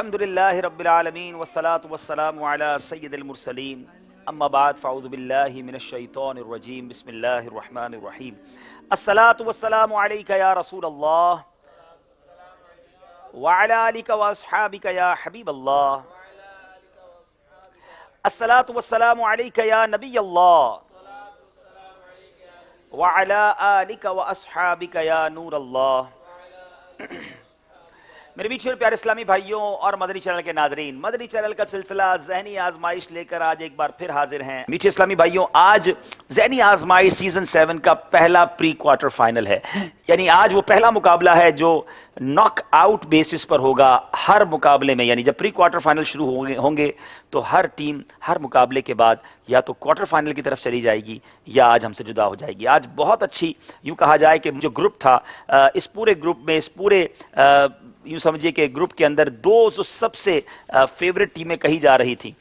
الحمدللہ رب العالمین والصلاة والسلام علی سید المرسلین اما بعد فاعوذ باللہ من الشیطان الرجیم بسم اللہ الرحمن الرحیم الصلاة والسلام علیک یا رسول اللہ وعلی آلک واصحابک یا حبیب اللہ الصلاة والسلام علیک یا نبی اللہ وعلی آلک واصحابک یا نور اللہ۔ میرے میٹھے اور پیارے اسلامی بھائیوں اور مدنی چینل کے ناظرین، مدنی چینل کا سلسلہ ذہنی آزمائش لے کر آج ایک بار پھر حاضر ہیں۔ میٹھے اسلامی بھائیوں، آج ذہنی آزمائش سیزن 7 کا پہلا پری کوارٹر فائنل ہے، یعنی آج وہ پہلا مقابلہ ہے جو ناک آؤٹ بیسس پر ہوگا۔ ہر مقابلے میں، یعنی جب پری کوارٹر فائنل شروع ہوں گے تو ہر ٹیم ہر مقابلے کے بعد یا تو کوارٹر فائنل کی طرف چلی جائے گی یا آج ہم سے جدا ہو جائے گی۔ آج بہت اچھی، یوں کہا جائے کہ جو گروپ تھا، اس پورے گروپ میں، اس پورے یوں سمجھیے کہ گروپ کے اندر دو جو سب سے فیوریٹ ٹیمیں کہی جا رہی تھیں،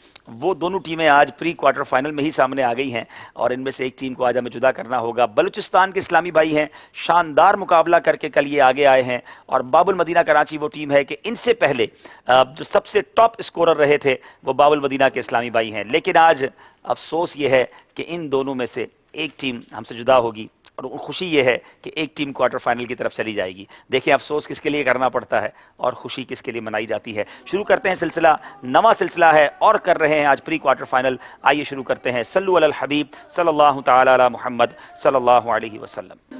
وہ دونوں ٹیمیں آج پری کوارٹر فائنل میں ہی سامنے آ گئی ہیں، اور ان میں سے ایک ٹیم کو آج ہمیں جدا کرنا ہوگا۔ بلوچستان کے اسلامی بھائی ہیں، شاندار مقابلہ کر کے کل یہ آگے آئے ہیں، اور باب المدینہ کراچی وہ ٹیم ہے کہ ان سے پہلے جو سب سے ٹاپ اسکورر رہے تھے وہ باب المدینہ کے اسلامی بھائی ہیں۔ لیکن آج افسوس یہ ہے کہ ان دونوں میں سے ایک ٹیم ہم سے جدا ہوگی، اور خوشی یہ ہے کہ ایک ٹیم کوارٹر فائنل کی طرف چلی جائے گی۔ دیکھیں افسوس کس کے لیے کرنا پڑتا ہے اور خوشی کس کے لیے منائی جاتی ہے۔ شروع کرتے ہیں سلسلہ، نواں سلسلہ ہے اور کر رہے ہیں آج پری کوارٹر فائنل۔ آئیے شروع کرتے ہیں۔ صلو علی الحبیب صلی اللہ تعالی علی محمد صلی اللہ علیہ وسلم۔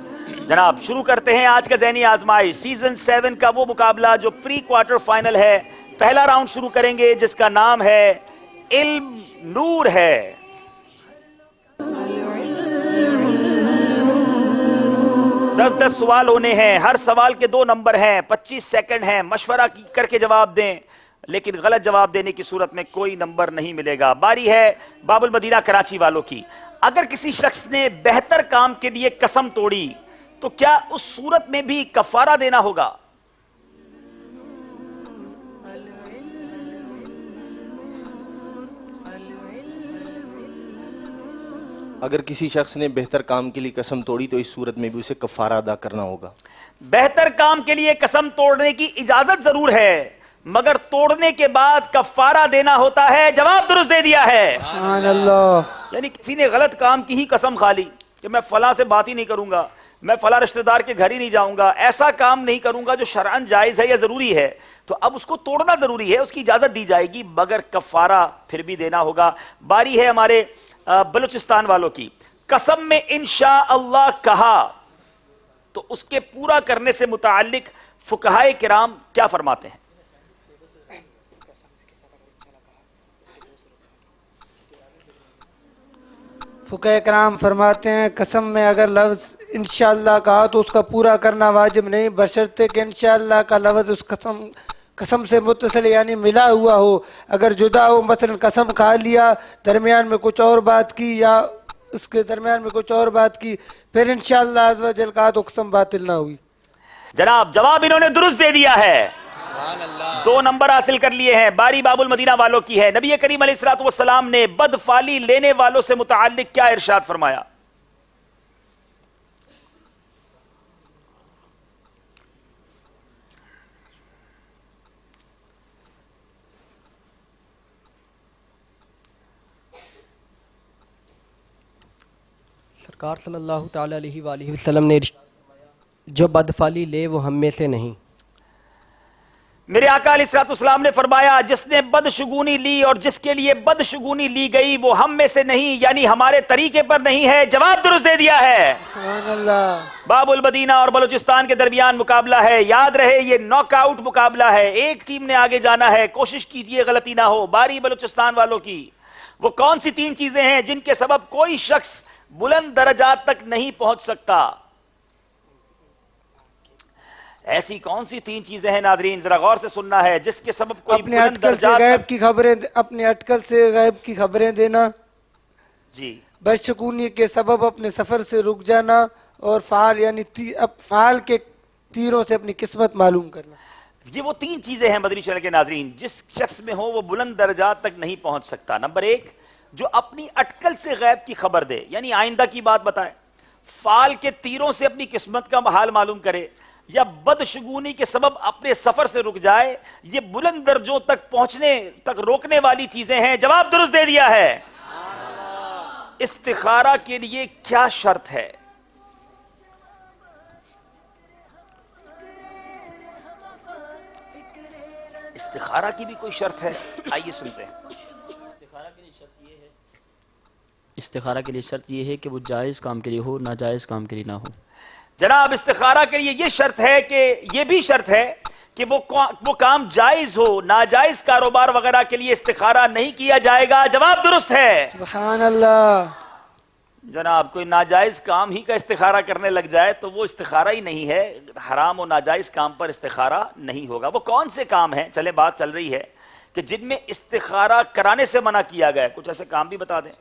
جناب شروع کرتے ہیں آج کا ذہنی آزمائش سیزن 7 کا وہ مقابلہ جو پری کوارٹر فائنل ہے۔ پہلا راؤنڈ شروع کریں گے جس کا نام ہے علم نور ہے۔ دس سوال ہونے ہیں، ہر سوال کے 2 نمبر ہیں، 25 سیکنڈ ہیں، مشورہ کر کے جواب دیں، لیکن غلط جواب دینے کی صورت میں کوئی نمبر نہیں ملے گا۔ باری ہے باب المدینہ کراچی والوں کی۔ اگر کسی شخص نے بہتر کام کے لیے قسم توڑی تو کیا اس صورت میں بھی کفارہ دینا ہوگا؟ اگر کسی شخص نے بہتر کام کے لیے قسم توڑی تو اس صورت میں بھی اسے کفارہ ادا کرنا ہوگا۔ بہتر کام کے لیے قسم توڑنے کی اجازت ضرور ہے، مگر توڑنے کے بعد کفارہ دینا ہوتا ہے۔ جواب درست دے دیا ہے، سبحان اللہ۔ یعنی کسی نے غلط کام کی ہی قسم کھا لی کہ میں فلاں سے بات ہی نہیں کروں گا، میں فلاں رشتہ دار کے گھر ہی نہیں جاؤں گا، ایسا کام نہیں کروں گا جو شرعاً جائز ہے یا ضروری ہے، تو اب اس کو توڑنا ضروری ہے، اس کی اجازت دی جائے گی، مگر کفارہ پھر بھی دینا ہوگا۔ باری ہے ہمارے بلوچستان والوں کی۔ قسم میں انشاءاللہ کہا تو اس کے پورا کرنے سے متعلق فقہائے کرام کیا فرماتے ہیں؟ فقہ کرام فرماتے ہیں قسم میں اگر لفظ انشاءاللہ کہا تو اس کا پورا کرنا واجب نہیں، بشرطے کہ انشاءاللہ کا لفظ اس قسم سے متصل یعنی ملا ہوا ہو۔ اگر جدا ہو، مثلا قسم کھا لیا، درمیان میں کچھ اور بات کی یا اس کے درمیان میں کچھ اور بات کی، پھر انشاءاللہ عز و جل کہا تو قسم باطل نہ ہوئی۔ جناب جواب انہوں نے درست دے دیا ہے، 2 نمبر حاصل کر لیے ہیں۔ باری باب المدینہ والوں کی ہے۔ نبی کریم علیہ الصلوۃ والسلام نے بدفعلی لینے والوں سے متعلق کیا ارشاد فرمایا؟ سرکار صلی اللہ تعالی علیہ وآلہ وسلم نے جو بدفعلی لے وہ ہم میں سے نہیں۔ میرے آقا علیہ الصلوۃ والسلام نے فرمایا جس نے بدشگونی لی اور جس کے لیے بدشگونی لی گئی وہ ہم میں سے نہیں، یعنی ہمارے طریقے پر نہیں ہے۔ جواب درست دے دیا ہے۔ سبحان اللہ۔ باب المدینہ اور بلوچستان کے درمیان مقابلہ ہے، یاد رہے یہ ناک آؤٹ مقابلہ ہے، ایک ٹیم نے آگے جانا ہے، کوشش کیجئے غلطی نہ ہو۔ باری بلوچستان والوں کی۔ وہ کون سی 3 چیزیں ہیں جن کے سبب کوئی شخص بلند درجات تک نہیں پہنچ سکتا؟ ایسی کون سی 3 چیزیں ہیں ناظرین؟ ذرا غور سے سننا ہے، جس کے سبب کوئی اپنے بلند اٹکل سے درجات غیب تک۔ کی خبریں، اپنے اٹکل سے غیب کی خبریں دینا، جی بدشگونی کے سبب اپنے سفر سے رک جانا، اور فعال یعنی فعال کے تیروں سے اپنی قسمت معلوم کرنا۔ یہ وہ 3 چیزیں ہیں مدنی چینل کے ناظرین، جس شخص میں ہو وہ بلند درجات تک نہیں پہنچ سکتا۔ نمبر 1، جو اپنی اٹکل سے غیب کی خبر دے، یعنی آئندہ کی بات بتائے، فال کے تیروں سے اپنی قسمت کا حال معلوم کرے، یا بدشگونی کے سبب اپنے سفر سے رک جائے، یہ بلند درجوں تک پہنچنے تک روکنے والی چیزیں ہیں؟ جواب درست دے دیا ہے۔ استخارہ کے لیے کیا شرط ہے؟ استخارہ کی بھی کوئی شرط ہے؟ آئیے سنتے ہیں۔ استخارہ کے لیے شرط یہ ہے کہ وہ جائز کام کے لیے ہو، ناجائز کام کے لیے نہ ہو۔ جناب استخارہ کے لیے یہ شرط ہے کہ یہ بھی شرط ہے کہ وہ کام جائز ہو، ناجائز کاروبار وغیرہ کے لیے استخارہ نہیں کیا جائے گا۔ جواب درست ہے۔ سبحان اللہ۔ جناب کوئی ناجائز کام ہی کا استخارہ کرنے لگ جائے تو وہ استخارہ ہی نہیں ہے، حرام و ناجائز کام پر استخارہ نہیں ہوگا۔ وہ کون سے کام ہیں؟ چلے بات چل رہی ہے کہ جن میں استخارہ کرانے سے منع کیا گیا ہے، کچھ ایسے کام بھی بتا دیں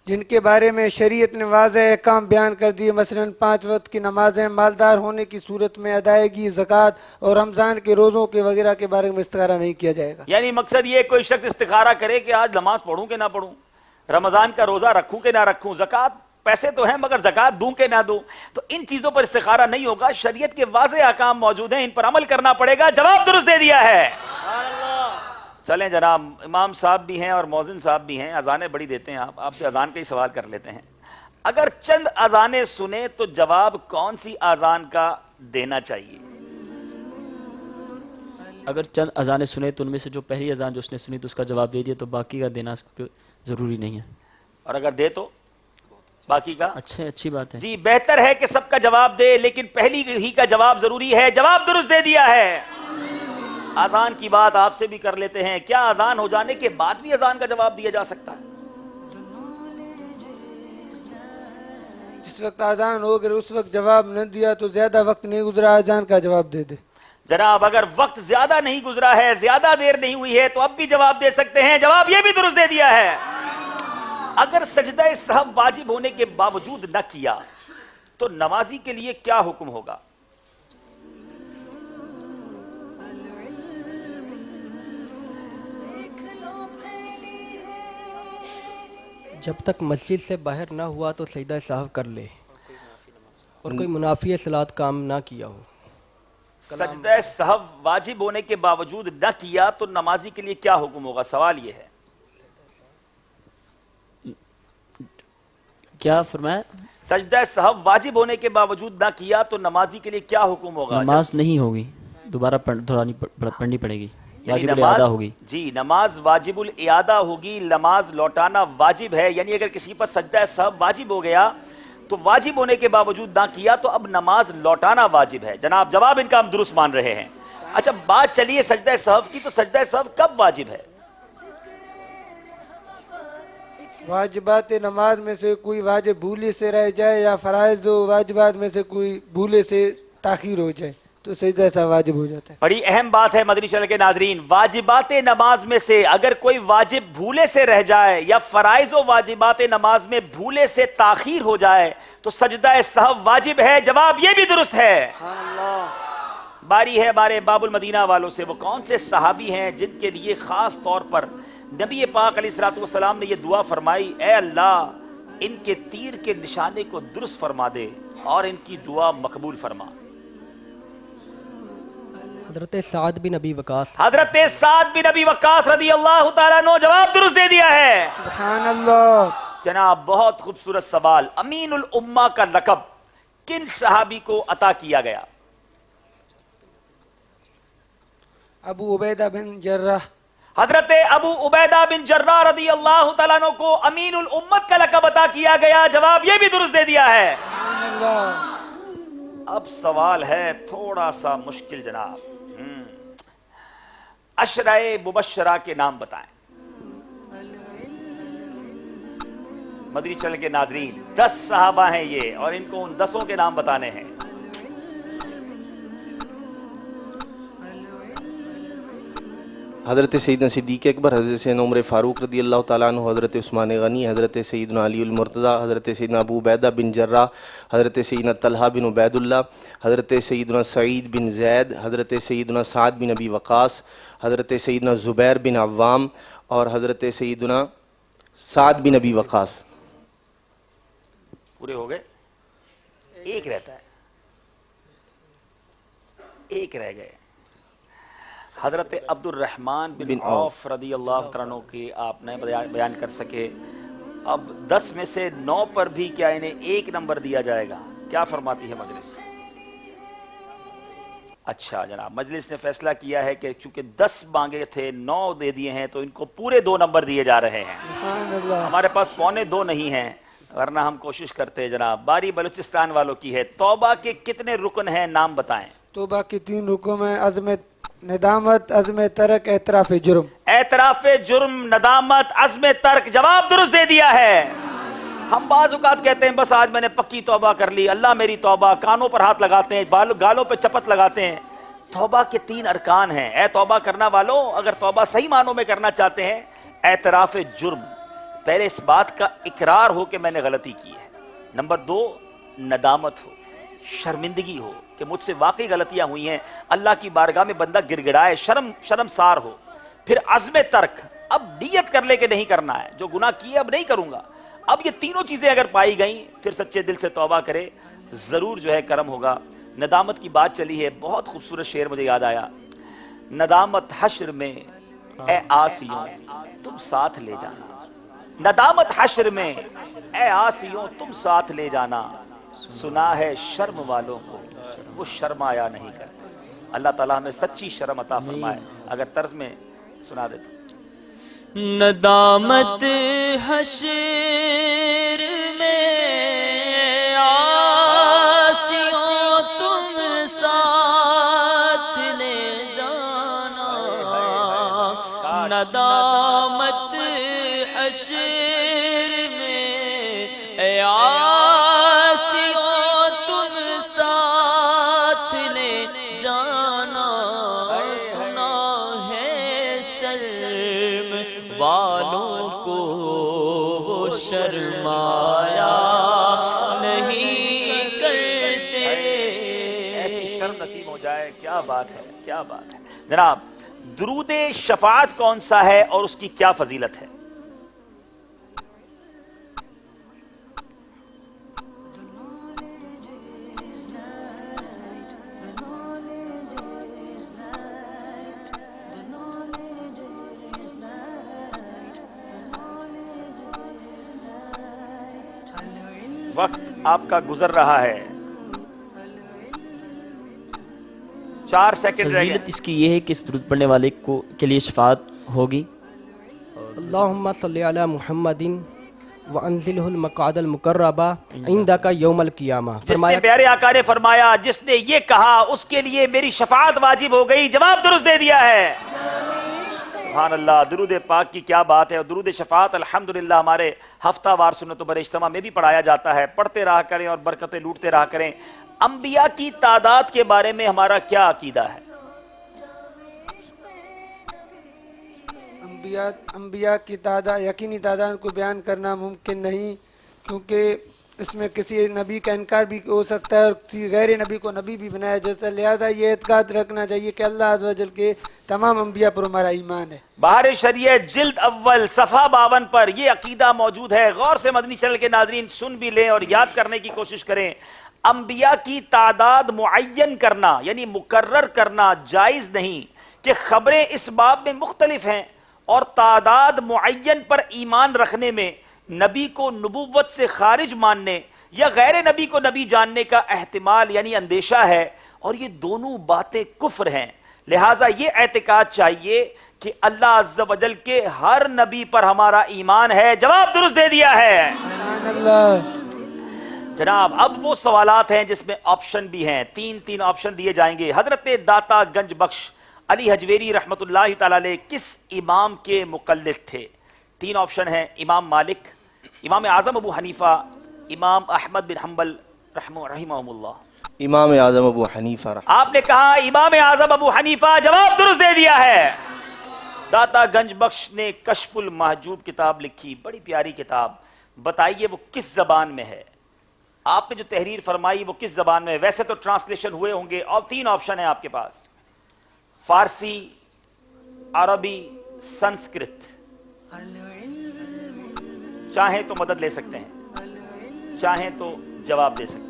جن کے بارے میں شریعت نے واضح احکام بیان کر دیے، مثلا 5 وقت کی نمازیں، مالدار ہونے کی صورت میں ادائیگی زکوٰۃ اور رمضان کے روزوں کے وغیرہ کے بارے میں استخارہ نہیں کیا جائے گا۔ یعنی مقصد یہ کوئی شخص استخارہ کرے کہ آج نماز پڑھوں کہ نہ پڑھوں، رمضان کا روزہ رکھوں کہ نہ رکھوں، زکوٰۃ پیسے تو ہیں مگر زکوٰۃ دوں کہ نہ دوں، تو ان چیزوں پر استخارہ نہیں ہوگا۔ شریعت کے واضح احکام موجود ہیں، ان پر عمل کرنا پڑے گا۔ جواب درست دے دیا ہے۔ چلیں جناب، امام صاحب بھی ہیں اور مؤذن صاحب بھی ہیں، اذانیں بڑی دیتے ہیں، آپ سے اذان کا ہی سوال کر لیتے ہیں۔ اگر چند اذانیں سنیں تو جواب کون سی اذان کا دینا چاہیے؟ اگر چند اذانیں سنے تو ان میں سے جو پہلی اذان جو اس نے سنی تو اس کا جواب دے دیا تو باقی کا دینا ضروری نہیں ہے۔ اور اگر دے تو باقی کا؟ اچھی بات ہے۔ جی بہتر ہے کہ سب کا جواب دے، لیکن پہلی ہی کا جواب ضروری ہے۔ جواب درست دے دیا ہے۔ اذان کی بات آپ سے بھی کر لیتے ہیں، کیا اذان ہو جانے کے بعد بھی اذان کا جواب دیا جا سکتا ہے؟ جس وقت اذان ہو اگر اس وقت جواب نہ دیا تو زیادہ وقت نہیں گزرا، اذان کا جواب دے دے۔ جناب اگر وقت زیادہ نہیں گزرا ہے، زیادہ دیر نہیں ہوئی ہے تو اب بھی جواب دے سکتے ہیں۔ جواب یہ بھی درست دے دیا ہے۔ اگر سجدہ سہو واجب ہونے کے باوجود نہ کیا تو نمازی کے لیے کیا حکم ہوگا؟ جب تک مسجد سے باہر نہ ہوا تو سجدہ سہو کر لے، اور کوئی منافی صلاۃ کام نہ کیا ہو۔ سجدہ سہو واجب ہونے کے باوجود نہ کیا تو نمازی کے لیے کیا حکم ہوگا؟ سوال یہ ہے۔ کیا فرمایا؟ سجدہ سہو واجب ہونے کے باوجود نہ کیا تو نمازی کے لیے کیا حکم ہوگا؟ نماز نہیں ہوگی، دوبارہ پڑھنی پڑے گی، یعنی واجب الادا ہوگی۔ جی نماز واجب الاعادہ ہوگی، نماز لوٹانا واجب ہے۔ یعنی اگر کسی پر سجدہ سہو واجب ہو گیا تو واجب ہونے کے باوجود نہ کیا تو اب نماز لوٹانا واجب ہے۔ جناب جواب ان کا ہم درست مان رہے ہیں۔ اچھا بات چلیے سجدہ سہو کی، تو سجدہ سہو کب واجب ہے؟ واجبات نماز میں سے کوئی واجب بھولے سے رہ جائے یا فرائض و واجبات میں سے کوئی بھولے سے تاخیر ہو جائے تو سجدہ سہو واجب ہو جاتا ہے۔ بڑی اہم بات ہے مدنی چینل کے ناظرین، واجبات نماز میں سے اگر کوئی واجب بھولے سے رہ جائے یا فرائض و واجبات نماز میں بھولے سے تاخیر ہو جائے تو سجدہ سہو واجب ہے۔ جواب یہ بھی درست ہے۔ باری ہے بارے باب المدینہ والوں سے، وہ کون سے صحابی ہیں جن کے لیے خاص طور پر نبی پاک علیہ الصلوۃ والسلام نے یہ دعا فرمائی، اے اللہ ان کے تیر کے نشانے کو درست فرما دے اور ان کی دعا مقبول فرما؟ حضرت سعد بن ابی وقاص۔ حضرت سعد بن ابی وقاص رضی اللہ تعالیٰ عنہ، جواب درست دے دیا ہے۔ سبحان اللہ۔ جناب بہت خوبصورت سوال، امین الامہ کا لقب کن صحابی کو عطا کیا گیا؟ ابو عبیدہ بن جراح۔ حضرت ابو عبیدہ بن جراح رضی اللہ تعالیٰ عنہ کو امین الامت کا لقب عطا کیا گیا۔ جواب یہ بھی درست دے دیا ہے۔ سبحان اللہ۔ اب سوال ہے تھوڑا سا مشکل جناب، عشرۂ مبشرہ کے نام بتائیں۔ مدنی چینل کے ناظرین 10 صحابہ ہیں یہ، اور ان کو ان 10 کے نام بتانے ہیں۔ حضرت سیدنا صدیق اکبر، حضرت سیدنا عمر فاروق رضی اللہ تعالیٰ عنہ، حضرت عثمان غنی، حضرت سیدنا علی المرتضیٰ، حضرت سیدنا ابو عبیدہ بن جراح، حضرت سیدنا طلحہ بن عبید اللہ، حضرت سیدنا سعید بن زید، حضرت سیدنا سعد بن ابی وقاص، حضرت سیدنا زبیر بن عوام اور حضرت سیدنا سعد بن ابی وقاص۔ پورے ہو گئے؟ ایک رہتا ہے۔ ایک رہ گئے. حضرت عبد الرحمن بن عوف رضی اللہ عنہ کے آپ نے بیان کر سکے. اب 10 میں سے 9 پر بھی کیا انہیں 1 نمبر دیا جائے گا؟ کیا فرماتی ہے مجلس؟ اچھا جناب، مجلس نے فیصلہ کیا ہے کہ چونکہ 10 مانگے تھے 9 دے دیے ہیں تو ان کو پورے 2 نمبر دیے جا رہے ہیں. سبحان اللہ. ہمارے پاس پونے 2 نہیں ہیں ورنہ ہم کوشش کرتے. جناب باری بلوچستان والوں کی ہے. توبہ کے کتنے رکن ہیں نام بتائیں؟ توبہ کی 3 رکن ہیں: عزم ندامت، عزم ترک، اعتراف جرم. اعتراف جرم، ندامت، عزم ترک. جواب درست دے دیا ہے. ہم بعض اوقات کہتے ہیں بس آج میں نے پکی توبہ کر لی، اللہ میری توبہ، کانوں پر ہاتھ لگاتے ہیں، گالوں پہ چپت لگاتے ہیں. توبہ کے 3 ارکان ہیں. اے توبہ کرنا والوں، اگر توبہ صحیح معنوں میں کرنا چاہتے ہیں، اعتراف جرم، پہلے اس بات کا اقرار ہو کہ میں نے غلطی کی ہے. نمبر 2 ندامت ہو، شرمندگی ہو کہ مجھ سے واقعی غلطیاں ہوئی ہیں، اللہ کی بارگاہ میں بندہ گر گڑائے، شرمسار ہو. پھر عزم ترک، اب نیت کر لے کہ نہیں کرنا ہے، جو گناہ کیے اب نہیں کروں گا. اب یہ تینوں چیزیں اگر پائی گئیں پھر سچے دل سے توبہ کرے، ضرور جو ہے کرم ہوگا. ندامت کی بات چلی ہے، بہت خوبصورت شعر مجھے یاد آیا. ندامت حشر میں اے آسیوں تم ساتھ لے جانا، ندامت حشر میں اے آسیوں تم ساتھ لے جانا، سنا ہے شرم والوں کو وہ شرمایا نہیں کرتے. اللہ تعالیٰ ہمیں سچی شرم عطا فرمائے. اگر طرز میں سنا دیتا. ندامت حشر میں آسیوں تم ساتھ لے جانا، ندامت حشر میں آسیوں تم ساتھ لے جانا، سنا ہے شرم والوں کو وہ شرمایا نہیں کرتے. ایسی شرم نصیب ہو جائے. کیا بات ہے، کیا بات ہے. جناب درود شفاعت کون سا ہے اور اس کی کیا فضیلت ہے؟ وقت آپ کا گزر رہا ہے، 4 سیکنڈ رہ گئے. فضیلت اس کی یہ ہے کہ اس درود پڑھنے والے کو کے لیے شفاعت ہوگی. اللہم صلی علی محمد وانزلہ المقعد المقربہ عندک یوم القیامہ. جس نے پیارے آقا نے فرمایا جس نے یہ کہا اس کے لیے میری شفاعت واجب ہو گئی. جواب درست دے دیا ہے. سبحان اللہ. درود پاک کی کیا بات ہے. اور درود شفاعت الحمدللہ ہمارے ہفتہ وار سنت و بر اجتماع میں بھی پڑھایا جاتا ہے. پڑھتے رہا کریں اور برکتیں لوٹتے رہا کریں. انبیاء کی تعداد کے بارے میں ہمارا کیا عقیدہ ہے؟ انبیاء کی تعداد، یقینی تعداد کو بیان کرنا ممکن نہیں، کیونکہ اس میں کسی نبی کا انکار بھی ہو سکتا ہے اور کسی غیر نبی کو نبی بھی بنایا جاتا ہے. لہٰذا یہ اعتقاد رکھنا چاہیے کہ اللہ عز و جل کے تمام انبیاء پر ہمارا ایمان ہے. بہار شریعت جلد اول صفحہ 52 پر یہ عقیدہ موجود ہے. غور سے مدنی چینل کے ناظرین سن بھی لیں اور یاد کرنے کی کوشش کریں. انبیاء کی تعداد معین کرنا یعنی مقرر کرنا جائز نہیں کہ خبریں اس باب میں مختلف ہیں اور تعداد معین پر ایمان رکھنے میں نبی کو نبوت سے خارج ماننے یا غیر نبی کو نبی جاننے کا احتمال یعنی اندیشہ ہے، اور یہ دونوں باتیں کفر ہیں. لہٰذا یہ اعتقاد چاہیے کہ اللہ عز و جل کے ہر نبی پر ہمارا ایمان ہے. جواب درست دے دیا ہے. سبحان اللہ. جناب اب وہ سوالات ہیں جس میں آپشن بھی ہیں. تین آپشن دیے جائیں گے. حضرت داتا گنج بخش علی حجویری رحمت اللہ تعالی علیہ کس امام کے مقلد تھے؟ 3 آپشن ہیں: امام مالک، امام اعظم ابو حنیفہ، امام احمد بن حنبل رحمہم اللہ. امام اعظم ابو حنیفہ آپ نے کہا امام اعظم ابو حنیفہ. جواب درست دے دیا ہے. داتا گنج بخش نے کشف المحجوب کتاب لکھی، بڑی پیاری کتاب. بتائیے وہ کس زبان میں ہے؟ آپ نے جو تحریر فرمائی وہ کس زبان میں ہے؟ ویسے تو ٹرانسلیشن ہوئے ہوں گے. اور 3 آپشن ہیں آپ کے پاس: فارسی، عربی، سنسکرت. چاہیں تو مدد لے سکتے ہیں، چاہیں تو جواب دے سکتے ہیں.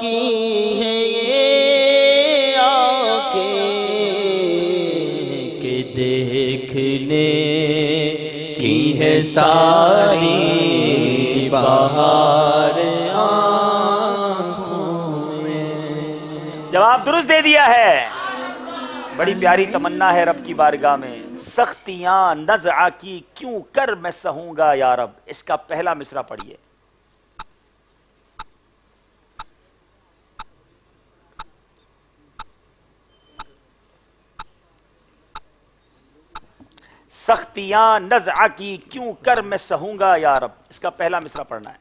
کی ہے یہ آنکھیں کہ دیکھنے کی ہے ساری بہار آنکھوں میں. جواب درست دے دیا ہے. بڑی پیاری تمنا ہے رب کی بارگاہ میں. سختیاں نزع کی کیوں کر میں سہوں گا یا رب. اس کا پہلا مصرع پڑھیے. سختیاں نزع کی کیوں کر میں سہوں گا یا رب. اس کا پہلا مصرع پڑھنا ہے.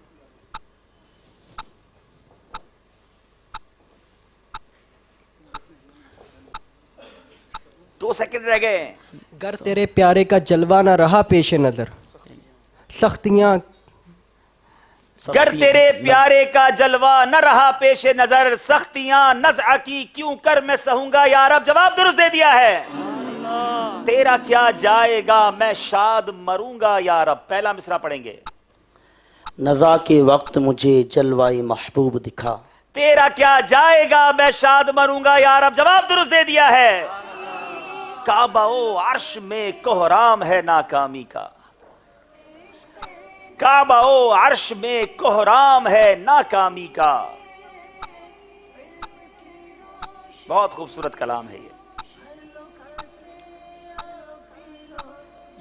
دو سیکنڈ رہ گئے. گر تیرے پیارے کا جلوہ نہ رہا پیش نظر سختیاں گر تیرے پیارے کا جلوہ نہ رہا پیش نظر سختیاں نزع کی کیوں کر میں سہوں گا یا رب. جواب درست دے دیا ہے. تیرا کیا جائے گا میں شاد مروں گا یا رب. پہلا مصرع پڑھیں گے. نزا کے وقت مجھے جلوہ محبوب دکھا. تیرا کیا جائے گا میں شاد مروں گا یا رب. جواب درست دے دیا ہے. کعبہ و عرش میں کوہرام ہے ناکامی کا. کعبہ و عرش میں کوہرام ہے ناکامی کا. بہت خوبصورت کلام ہے یہ.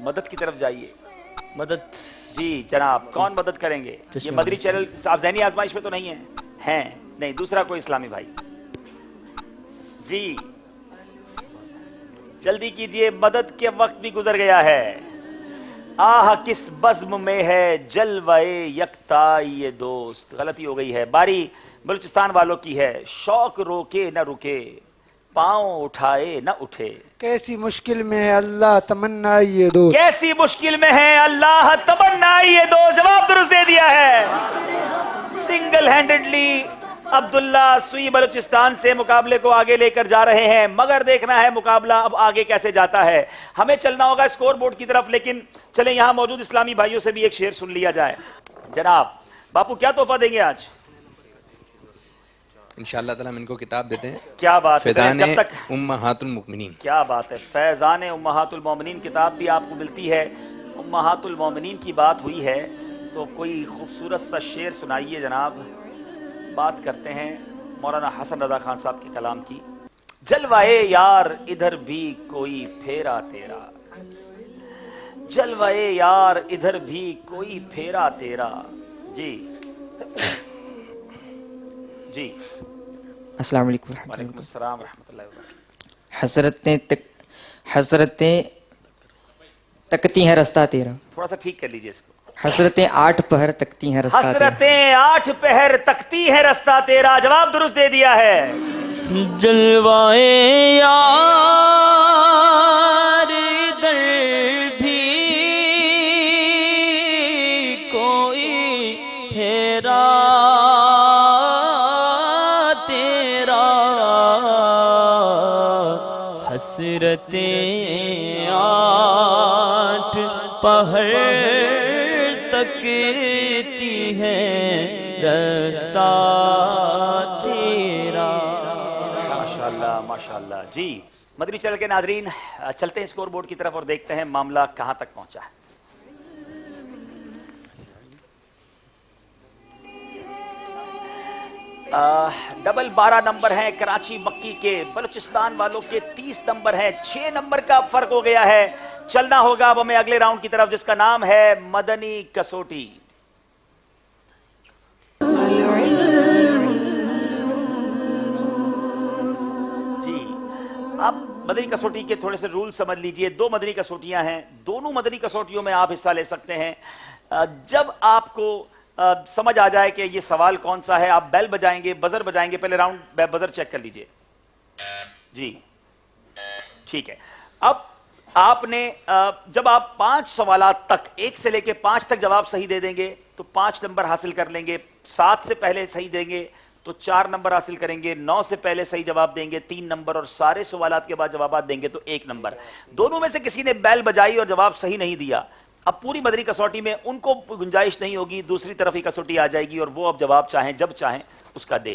مدد کی طرف جائیے. مدد جی جناب کون مدد کریں گے؟ یہ مدری چینل آپ ذہنی آزمائش پہ تو نہیں ہیں نہیں دوسرا کوئی اسلامی بھائی. جی جلدی کیجئے مدد کے وقت بھی گزر گیا ہے. آہ کس بزم میں ہے جلوہ یکتائی یہ دوست. غلطی ہو گئی ہے. باری بلوچستان والوں کی ہے. شوق روکے نہ رکے پاؤں اٹھائے نہ اٹھے. کیسی مشکل میں ہے اللہ تمنا یہ دوست. کیسی مشکل میں ہے اللہ تمنا یہ دوست. جواب درست دے دیا ہے. سنگل ہینڈڈلی عبداللہ سوئی بلوچستان سے مقابلے کو آگے لے کر جا رہے ہیں. مگر دیکھنا ہے مقابلہ اب آگے کیسے جاتا ہے. ہمیں چلنا ہوگا اسکور بورڈ کی طرف. لیکن چلیں یہاں موجود اسلامی بھائیوں سے بھی ایک شعر سن لیا جائے. جناب باپو کیا تحفہ دیں گے آج؟ انشاءاللہ تعالی ہم ان کو کتاب دیتے ہیں. کیا بات ہے. فیضان جب تک امہات المؤمنین. کیا بات ہے. فیضان امہات المومنین کتاب بھی آپ کو ملتی ہے. امہات المومنین کی بات ہوئی ہے تو کوئی خوبصورت سا شعر سنائیے جناب. بات کرتے ہیں مولانا حسن رضا خان صاحب کے کلام کی. جلوہ یار ادھر بھی کوئی پھیرا تیرا. جلوہ یار ادھر بھی کوئی پھیرا تیرا. جی جی السلام علیکم ورحمۃ وعلیکم اللہ. السلام ورحمۃ اللہ وبرکاتہ. حسرتیں تکتی ہیں رستہ تیرا. تھوڑا سا ٹھیک کر لیجئے اس کو. حسرتیں 8 پہر تکتی ہیں رستہ تیرا. حسرتیں 8 پہر تکتی ہے رستہ تیرا. جواب درست دے دیا ہے. جلوہ یار ادھر بھی کوئی پھیرا تیرا. حسرتیں 8 پہر تکتی ہے رستہ تیرا. ماشاءاللہ ماشاءاللہ. جی مدنی چینل کے ناظرین چلتے ہیں اسکور بورڈ کی طرف اور دیکھتے ہیں معاملہ کہاں تک پہنچا ہے. ڈبل 12 نمبر ہیں کراچی مکی کے. بلوچستان والوں کے 30 نمبر ہیں. 6 نمبر کا فرق ہو گیا ہے. چلنا ہوگا اب ہمیں اگلے راؤنڈ کی طرف جس کا نام ہے مدنی کسوٹی. جی اب مدنی کسوٹی کے تھوڑے سے رول سمجھ لیجئے. 2 مدنی کسوٹیاں ہیں. دونوں مدنی کسوٹیوں میں آپ حصہ لے سکتے ہیں. جب آپ کو سمجھ آ جائے کہ یہ سوال کون سا ہے آپ بیل بجائیں گے بزر بجائیں گے. پہلے راؤنڈ بزر چیک کر لیجئے. جی ٹھیک ہے. اب آپ نے جب آپ 5 سوالات تک 1 سے لے کے 5 تک جواب صحیح دے دیں گے تو 5 نمبر حاصل کر لیں گے. 7 سے پہلے صحیح دیں گے تو 4 نمبر حاصل کریں گے. 9 سے پہلے صحیح جواب دیں گے 3 نمبر اور سارے سوالات کے بعد جوابات دیں گے تو 1 نمبر. دونوں میں سے کسی نے بیل بجائی اور جواب صحیح نہیں دیا. اب پوری مدنی کسوٹی میں ان کو گنجائش نہیں ہوگی. دوسری طرف ہی کسوٹی آ جائے گی اور وہ اب جواب چاہیں جب چاہیں اس کا دے.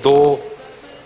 2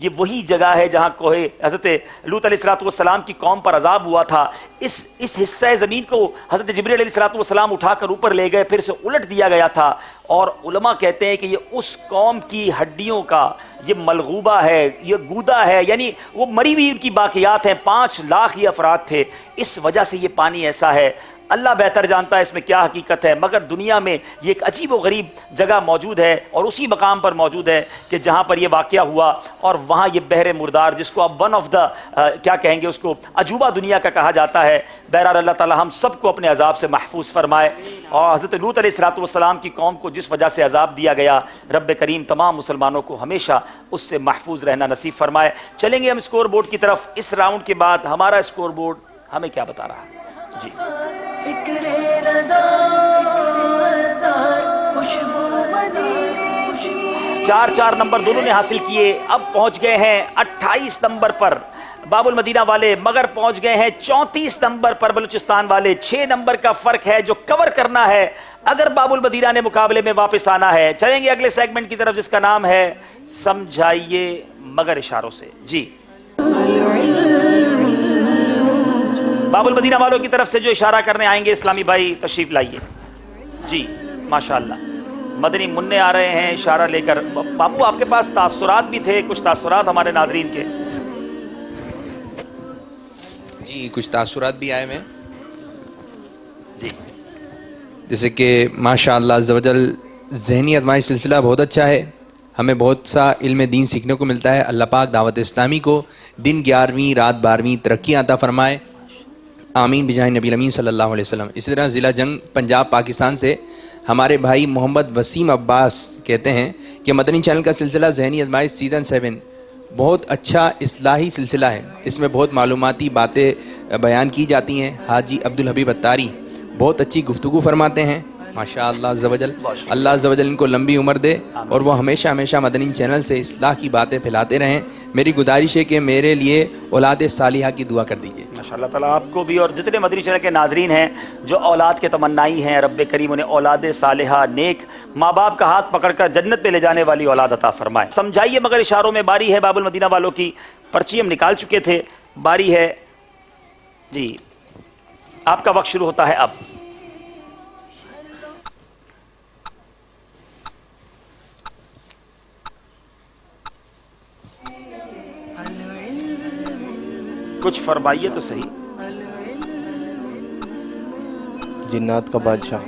یہ وہی جگہ ہے جہاں کوہ حضرت لوط علیہ السلام کی قوم پر عذاب ہوا تھا. اس حصہ زمین کو حضرت جبریل علیہ السلام اٹھا کر اوپر لے گئے, پھر اسے الٹ دیا گیا تھا, اور علماء کہتے ہیں کہ یہ اس قوم کی ہڈیوں کا یہ ملغوبہ ہے, یہ گودا ہے, یعنی وہ مری ہوئی ان کی باقیات ہیں. 5 لاکھ یہ افراد تھے, اس وجہ سے یہ پانی ایسا ہے. اللہ بہتر جانتا ہے اس میں کیا حقیقت ہے, مگر دنیا میں یہ ایک عجیب و غریب جگہ موجود ہے, اور اسی مقام پر موجود ہے کہ جہاں پر یہ واقعہ ہوا, اور وہاں یہ بحر مردار جس کو اب ون آف دا کیا کہیں گے اس کو, عجوبہ دنیا کا کہا جاتا ہے. بہرحال اللہ تعالی ہم سب کو اپنے عذاب سے محفوظ فرمائے, اور حضرت لوط علیہ السلام کی قوم کو جس وجہ سے عذاب دیا گیا, رب کریم تمام مسلمانوں کو ہمیشہ اس سے محفوظ رہنا نصیب فرمائے. چلیں گے ہم اسکور بورڈ کی طرف. اس راؤنڈ کے بعد ہمارا اسکور بورڈ ہمیں کیا بتا رہا ہے جی. 4 نمبر دونوں نے حاصل کیے. اب پہنچ گئے ہیں 28 نمبر پر باب المدینہ والے, مگر پہنچ گئے ہیں 34 نمبر پر بلوچستان والے. 6 نمبر کا فرق ہے جو کور کرنا ہے اگر باب المدینہ نے مقابلے میں واپس آنا ہے. چلیں گے اگلے سیگمنٹ کی طرف جس کا نام ہے سمجھائیے مگر اشاروں سے. جی باب المدینہ والوں کی طرف سے جو اشارہ کرنے آئیں گے اسلامی بھائی تشریف لائیے. جی ماشاءاللہ مدنی منع آ رہے ہیں اشارہ لے کر. باپو آپ کے پاس تاثرات بھی تھے, کچھ تاثرات ہمارے ناظرین کے. جی کچھ تاثرات بھی آئے ہیں جی, جیسے کہ ماشاءاللہ عز و جل ذہنی آزمائش سلسلہ بہت اچھا ہے, ہمیں بہت سا علم دین سیکھنے کو ملتا ہے. اللہ پاک دعوت اسلامی کو دن 11ویں رات 12ویں ترقی عطا فرمائے, آمین بجاہ نبی الامین صلی اللہ علیہ وسلم. اسی طرح ضلع جنگ پنجاب پاکستان سے ہمارے بھائی محمد وسیم عباس کہتے ہیں کہ مدنی چینل کا سلسلہ ذہنی آزمائش سیزن 7 بہت اچھا اصلاحی سلسلہ ہے, اس میں بہت معلوماتی باتیں بیان کی جاتی ہیں. حاجی عبدالحبیب اتاری بہت اچھی گفتگو فرماتے ہیں ماشاء اللہ عز و جل. اللہ عز و جل ان کو لمبی عمر دے اور وہ ہمیشہ ہمیشہ مدنی چینل سے اصلاح کی باتیں پھیلاتے رہیں. میری گزارش ہے کہ میرے لیے اولاد صالحہ کی دعا کر دیجیے. ماشاء اللہ تعالیٰ آپ کو بھی اور جتنے مدنی چینل کے ناظرین ہیں جو اولاد کے تمنائی ہیں, رب کریم انہیں اولاد صالحہ نیک ماں باپ کا ہاتھ پکڑ کر جنت پہ لے جانے والی اولاد عطا فرمائے. سمجھائیے مگر اشاروں میں باری ہے باب المدینہ والوں کی. پرچی ہم نکال چکے تھے, باری ہے جی, آپ کا وقت شروع ہوتا ہے اب. کچھ فرمائیے تو صحیح. جنات کا بادشاہ.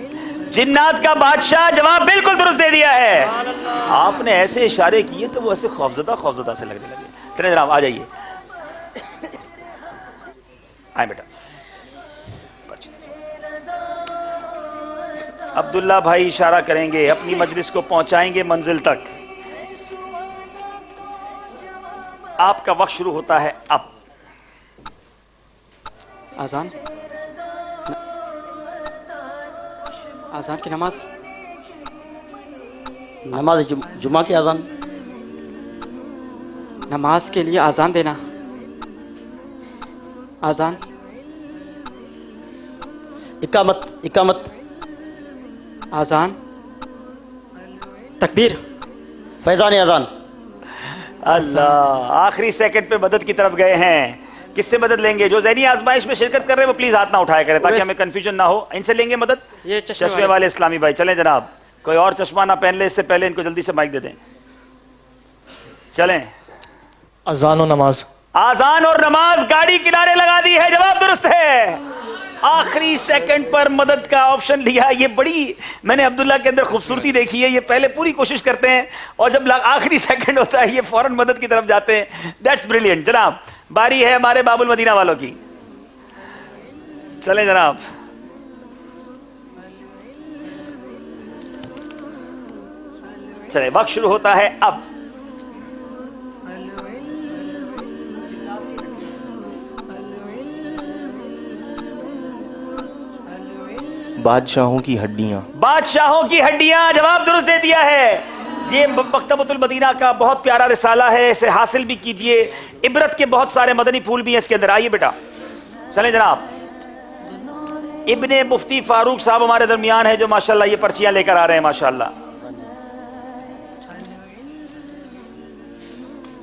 جنات کا بادشاہ, جواب بالکل درست دے دیا ہے. آپ نے ایسے اشارے کیے تو وہ ایسے خوفزدہ سے لگنے لگے. چلیں جناب آ جائیے, آئیں بیٹا. عبداللہ بھائی اشارہ کریں گے, اپنی مجلس کو پہنچائیں گے منزل تک. آپ کا وقت شروع ہوتا ہے اب. آزان کی نماز جمعہ کی آزان, نماز کے لیے آزان دینا, آزان اقامت آزان تکبیر فیضان آزان. اللہ آخری سیکنڈ پہ مدد کی طرف گئے ہیں. کس سے مدد لیں گے؟ جو ذہنی آزمائش میں شرکت کر رہے ہیں وہ پلیز ہاتھ نہ اٹھایا کریں تاکہ ہمیں کنفیوژن نہ ہو. ان سے لیں گے مدد, یہ چشمے والے اسلامی بھائی. چلیں جناب, کوئی اور چشمہ نہ پہن لے اس سے پہلے ان کو جلدی سے مائک دے دیں. چلیں. اذان و نماز. آزان اور نماز, گاڑی کنارے لگا دی ہے, جواب درست ہے. آخری سیکنڈ پر مدد کا آپشن لیا. یہ بڑی میں نے عبداللہ کے اندر خوبصورتی دیکھی ہے. یہ پہلے پوری کوشش کرتے ہیں اور جب آخری سیکنڈ ہوتا ہے یہ فوراً مدد کی طرف جاتے ہیں. That's brilliant. جناب باری ہے ہمارے باب المدینہ والوں کی. چلیں جناب. چلیں, وقت شروع ہوتا ہے اب. بادشاہوں کی ہڈیاں. بادشاہوں کی ہڈیاں, جواب درست دے دیا ہے. یہ مکتبۃ المدینہ کا بہت پیارا رسالہ ہے, اسے حاصل بھی کیجئے. عبرت کے بہت سارے مدنی پھول بھی ہیں اس کے اندر. آئیے بیٹا. چلیں جناب. ابن مفتی فاروق صاحب ہمارے درمیان ہے جو ماشاءاللہ یہ پرچیاں لے کر آ رہے ہیں ماشاءاللہ.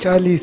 40।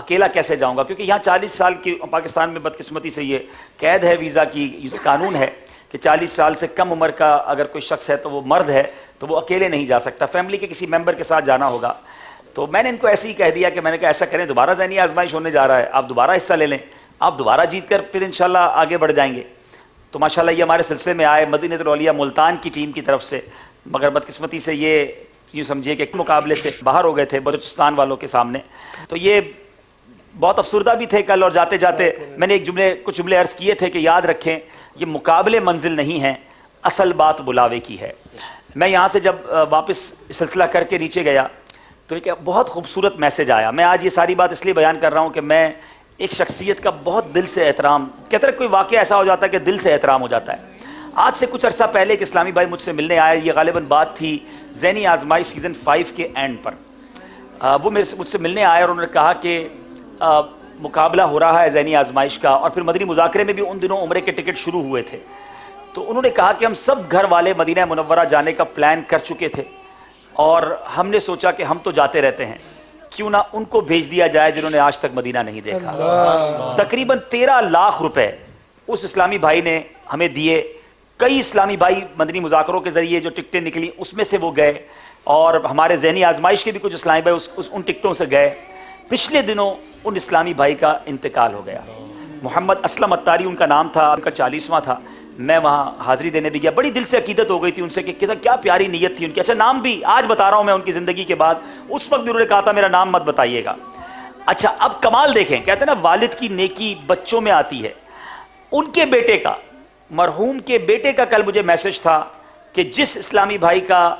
اکیلا کیسے جاؤں گا، کیونکہ یہاں 40 سال کی پاکستان میں بدقسمتی سے یہ قید ہے ویزا کی، یہ قانون ہے کہ 40 سال سے کم عمر کا اگر کوئی شخص ہے تو وہ مرد ہے تو وہ اکیلے نہیں جا سکتا، فیملی کے کسی ممبر کے ساتھ جانا ہوگا. تو میں نے ان کو ایسے ہی کہہ دیا کہ میں نے کہا ایسا کریں، دوبارہ ذہنی آزمائش ہونے جا رہا ہے، آپ دوبارہ حصہ لے لیں، آپ دوبارہ جیت کر پھر انشاءاللہ آگے بڑھ جائیں گے. تو ماشاءاللہ یہ ہمارے سلسلے میں آئے مدینہ الاولیاء ملتان کی ٹیم کی طرف سے، مگر بدقسمتی سے یہ یوں سمجھیے کہ مقابلے سے باہر ہو گئے تھے بلوچستان والوں کے سامنے. تو یہ بہت افسردہ بھی تھے کل، اور جاتے جاتے میں نے کچھ جملے عرض کیے تھے کہ یاد رکھیں یہ مقابلے منزل نہیں ہیں، اصل بات بلاوے کی ہے. میں یہاں سے جب واپس سلسلہ کر کے نیچے گیا تو ایک بہت خوبصورت میسج آیا. میں آج یہ ساری بات اس لیے بیان کر رہا ہوں کہ میں ایک شخصیت کا بہت دل سے احترام، کہتے ہیں کوئی واقعہ ایسا ہو جاتا ہے کہ دل سے احترام ہو جاتا ہے. آج سے کچھ عرصہ پہلے ایک اسلامی بھائی مجھ سے ملنے آیا، یہ غالباً بات تھی ذہنی آزمائش سیزن 5 کے اینڈ پر. وہ مجھ سے ملنے آئے اور انہوں نے کہا کہ مقابلہ ہو رہا ہے ذہنی آزمائش کا، اور پھر مدنی مذاکرے میں بھی ان دنوں عمرے کے ٹکٹ شروع ہوئے تھے. تو انہوں نے کہا کہ ہم سب گھر والے مدینہ منورہ جانے کا پلان کر چکے تھے، اور ہم نے سوچا کہ ہم تو جاتے رہتے ہیں، کیوں نہ ان کو بھیج دیا جائے جنہوں نے آج تک مدینہ نہیں دیکھا. تقریباً 13 لاکھ روپے اس اسلامی بھائی نے ہمیں دیے. کئی اسلامی بھائی مدنی مذاکروں کے ذریعے جو ٹکٹیں نکلی اس میں سے وہ گئے، اور ہمارے ذہنی آزمائش کے بھی کچھ اسلامی بھائی ان ٹکٹوں سے گئے. پچھلے دنوں ان اسلامی بھائی کا انتقال ہو گیا. محمد اسلم اتاری ان کا نام تھا، ان کا 40واں تھا. میں وہاں حاضری دینے بھی گیا، بڑی دل سے عقیدت ہو گئی تھی ان سے کہ کیا پیاری نیت تھی ان کی. اچھا نام بھی آج بتا رہا ہوں میں ان کی زندگی کے بعد، اس وقت بھی انہوں نے کہا تھا میرا نام مت بتائیے گا. اچھا اب کمال دیکھیں، کہتے ہیں نا والد کی نیکی بچوں میں آتی ہے. ان کے بیٹے کا، مرحوم کے بیٹے کا کل مجھے میسج تھا کہ جس اسلامی بھائی کا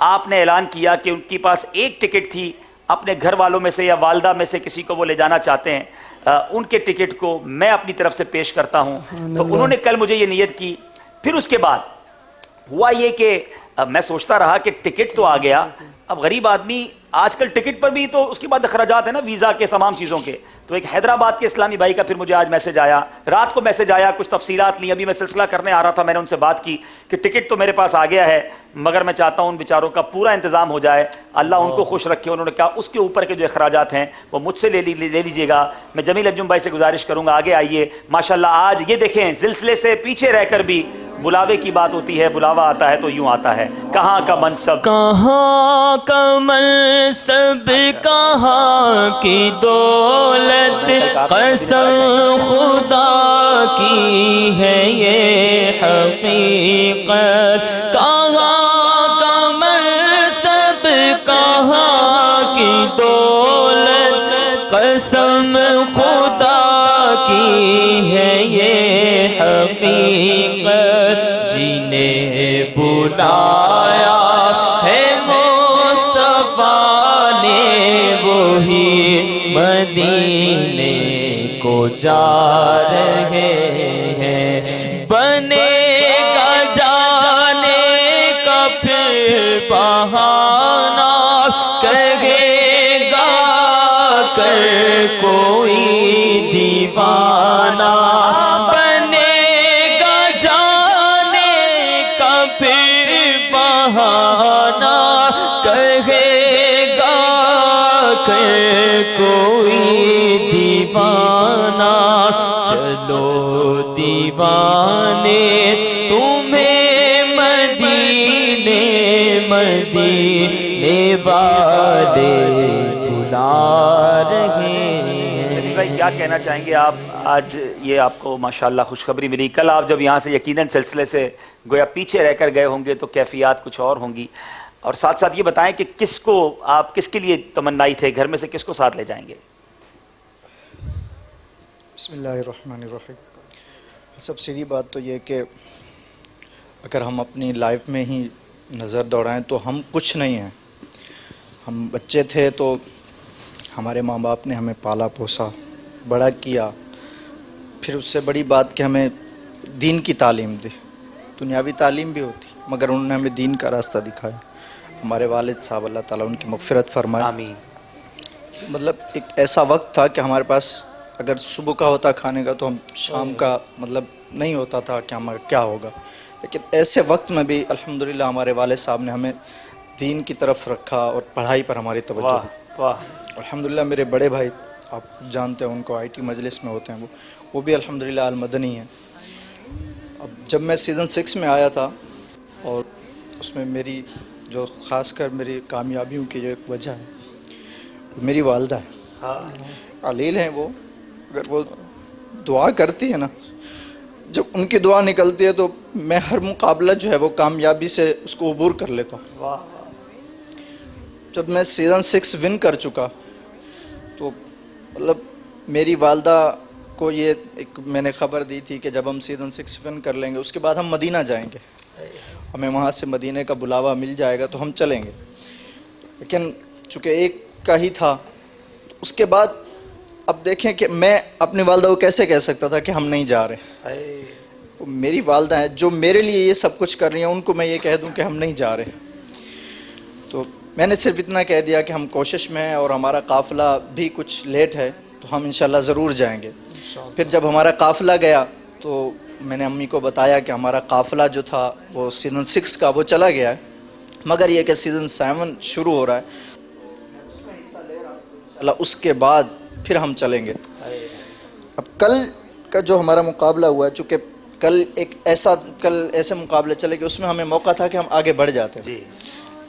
آپ نے اعلان کیا کہ ان کے پاس ایک ٹکٹ تھی، اپنے گھر والوں میں سے یا والدہ میں سے کسی کو وہ لے جانا چاہتے ہیں، ان کے ٹکٹ کو میں اپنی طرف سے پیش کرتا ہوں. تو انہوں نے کل مجھے یہ نیت کی. پھر اس کے بعد ہوا یہ کہ میں سوچتا رہا کہ ٹکٹ تو آ گیا، اب غریب آدمی آج کل ٹکٹ پر بھی تو اس کے بعد اخراجات ہیں نا، ویزا کے تمام چیزوں کے. تو ایک حیدرآباد کے اسلامی بھائی کا پھر مجھے آج میسج آیا، رات کو میسج آیا، کچھ تفصیلات نہیں، ابھی میں سلسلہ کرنے آ رہا تھا، میں نے ان سے بات کی کہ ٹکٹ تو میرے پاس آ گیا ہے، مگر میں چاہتا ہوں ان بیچاروں کا پورا انتظام ہو جائے، اللہ ان کو خوش رکھے. انہوں نے کہا اس کے اوپر کے جو اخراجات ہیں وہ مجھ سے لے لیجیے گا. میں جمیل انجم بھائی سے گزارش کروں گا آگے آئیے. ماشاءاللہ آج یہ دیکھیں سلسلے سے پیچھے رہ کر بھی بلاوے کی بات ہوتی ہے، بلاوا آتا ہے تو یوں آتا ہے. کہاں کا منصب، کہاں کا منصب، کہاں کی دولت، قسم خدا کی ہے یہ حقیقت. کہاں کا منصب، کہاں کی دولت، قسم خدا کی ہے یہ حقیقت. جنہیں بلایا ہے مصطفیٰ نے وہی مدینے کو جا رہے ہیں. بنے گا جانے کا پھر بہانہ، کہے گا کر کوئی دیوانہ. کوئی دیوانہ چلو دیوانے تمہیں مدینے والے بلا رہے ہیں. بھائی کیا کہنا چاہیں گے آپ؟ آج یہ آپ کو ماشاءاللہ خوشخبری ملی. کل آپ جب یہاں سے یقیناً سلسلے سے گویا پیچھے رہ کر گئے ہوں گے تو کیفیات کچھ اور ہوں گی. اور ساتھ ساتھ یہ بتائیں کہ کس کو آپ کس کے لیے تمنائی تھے، گھر میں سے کس کو ساتھ لے جائیں گے؟ بسم اللہ الرحمن الرحیم. سب سیدھی بات تو یہ کہ اگر ہم اپنی لائف میں ہی نظر دوڑائیں تو ہم کچھ نہیں ہیں. ہم بچے تھے تو ہمارے ماں باپ نے ہمیں پالا پوسا، بڑا کیا. پھر اس سے بڑی بات کہ ہمیں دین کی تعلیم دی. دنیاوی تعلیم بھی ہوتی مگر انہوں نے ہمیں دین کا راستہ دکھایا. ہمارے والد صاحب اللہ تعالیٰ ان کی مغفرت فرمائے. آمین. مطلب ایک ایسا وقت تھا کہ ہمارے پاس اگر صبح کا ہوتا کھانے کا تو ہم شام کا مطلب نہیں ہوتا تھا کہ ہمارا کیا ہوگا. لیکن ایسے وقت میں بھی الحمدللہ ہمارے والد صاحب نے ہمیں دین کی طرف رکھا اور پڑھائی پر ہماری توجہ دی. الحمدللہ میرے بڑے بھائی آپ جانتے ہیں ان کو IT مجلس میں ہوتے ہیں وہ بھی الحمدللہ المدنی ہیں. اب جب میں سیزن 6 میں آیا تھا اور اس میں میری جو خاص کر میری کامیابیوں کی جو ایک وجہ ہے میری والدہ ہے. علیل ہیں وہ، اگر وہ دعا کرتی ہے نا، جب ان کی دعا نکلتی ہے تو میں ہر مقابلہ جو ہے وہ کامیابی سے اس کو عبور کر لیتا ہوں. جب میں سیزن 6 ون کر چکا تو مطلب میری والدہ کو یہ ایک میں نے خبر دی تھی کہ جب ہم سیزن 6 ون کر لیں گے اس کے بعد ہم مدینہ جائیں گے، ہمیں وہاں سے مدینہ کا بلاوا مل جائے گا تو ہم چلیں گے. لیکن چونکہ ایک کا ہی تھا، اس کے بعد اب دیکھیں کہ میں اپنی والدہ کو کیسے کہہ سکتا تھا کہ ہم نہیں جا رہے. میری والدہ ہیں جو میرے لیے یہ سب کچھ کر رہی ہیں، ان کو میں یہ کہہ دوں کہ ہم نہیں جا رہے. تو میں نے صرف اتنا کہہ دیا کہ ہم کوشش میں ہیں اور ہمارا قافلہ بھی کچھ لیٹ ہے تو ہم انشاءاللہ ضرور جائیں گے. پھر جب ہمارا قافلہ گیا تو میں نے امی کو بتایا کہ ہمارا قافلہ جو تھا وہ سیزن 6 کا وہ چلا گیا ہے، مگر یہ کہ سیزن 7 شروع ہو رہا ہے، اللہ اس کے بعد پھر ہم چلیں گے. اب کل کا جو ہمارا مقابلہ ہوا ہے، چونکہ کل ایسے مقابلے چلے کہ اس میں ہمیں موقع تھا کہ ہم آگے بڑھ جاتے ہیں.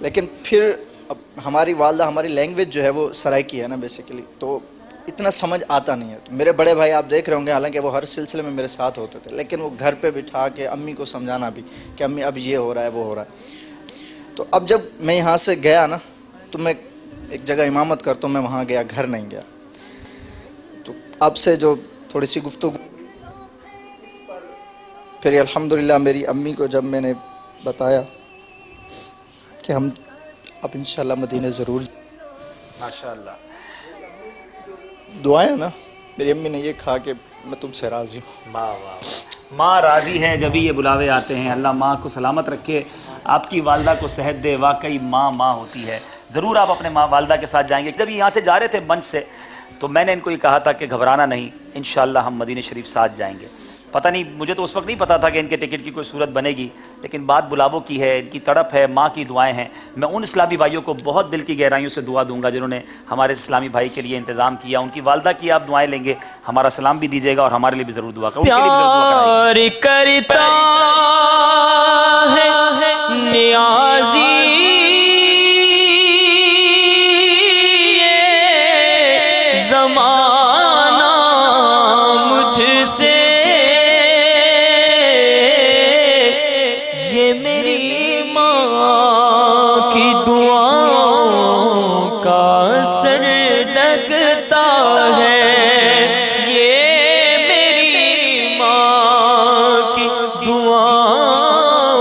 لیکن پھر اب ہماری والدہ، ہماری لینگویج جو ہے وہ سرائکی ہے نا بیسیکلی، تو اتنا سمجھ آتا نہیں ہے. تو میرے بڑے بھائی آپ دیکھ رہے ہوں گے، حالانکہ وہ ہر سلسلے میں میرے ساتھ ہوتے تھے، لیکن وہ گھر پہ بٹھا کے امی کو سمجھانا بھی کہ امی اب یہ ہو رہا ہے وہ ہو رہا ہے. تو اب جب میں یہاں سے گیا نا تو میں ایک جگہ امامت کرتا ہوں، میں وہاں گیا، گھر نہیں گیا. تو آپ سے جو تھوڑی سی گفتگو، پھر الحمدللہ میری امی کو جب میں نے بتایا کہ ہم اب انشاءاللہ مدینہ ضرور، ماشاءاللہ دعائیں نا، میری امی نے یہ کہا کہ میں تم سے راضی ہوں. ماں راضی ہے جبھی یہ بلاوے آتے ہیں. اللہ ماں کو سلامت رکھے، آپ کی والدہ کو صحت دے. واقعی ماں ہوتی ہے. ضرور آپ اپنے والدہ کے ساتھ جائیں گے. جب یہاں سے جا رہے تھے منچ سے تو میں نے ان کو یہ کہا تھا کہ گھبرانا نہیں، انشاءاللہ ہم مدینہ شریف ساتھ جائیں گے. پتہ نہیں، مجھے تو اس وقت نہیں پتا تھا کہ ان کے ٹکٹ کی کوئی صورت بنے گی، لیکن بات بلاووں کی ہے، ان کی تڑپ ہے، ماں کی دعائیں ہیں. میں ان اسلامی بھائیوں کو بہت دل کی گہرائیوں سے دعا دوں گا جنہوں نے ہمارے اسلامی بھائی کے لیے انتظام کیا. ان کی والدہ کی آپ دعائیں لیں گے، ہمارا سلام بھی دیجیے گا اور ہمارے لیے بھی ضرور دعا کریں. پیار کرتا ہے نیازی زمانہ مجھ سے، یہ میری ماں کی دعاؤں کا اثر لگتا ہے. یہ میری ماں کی دعاؤں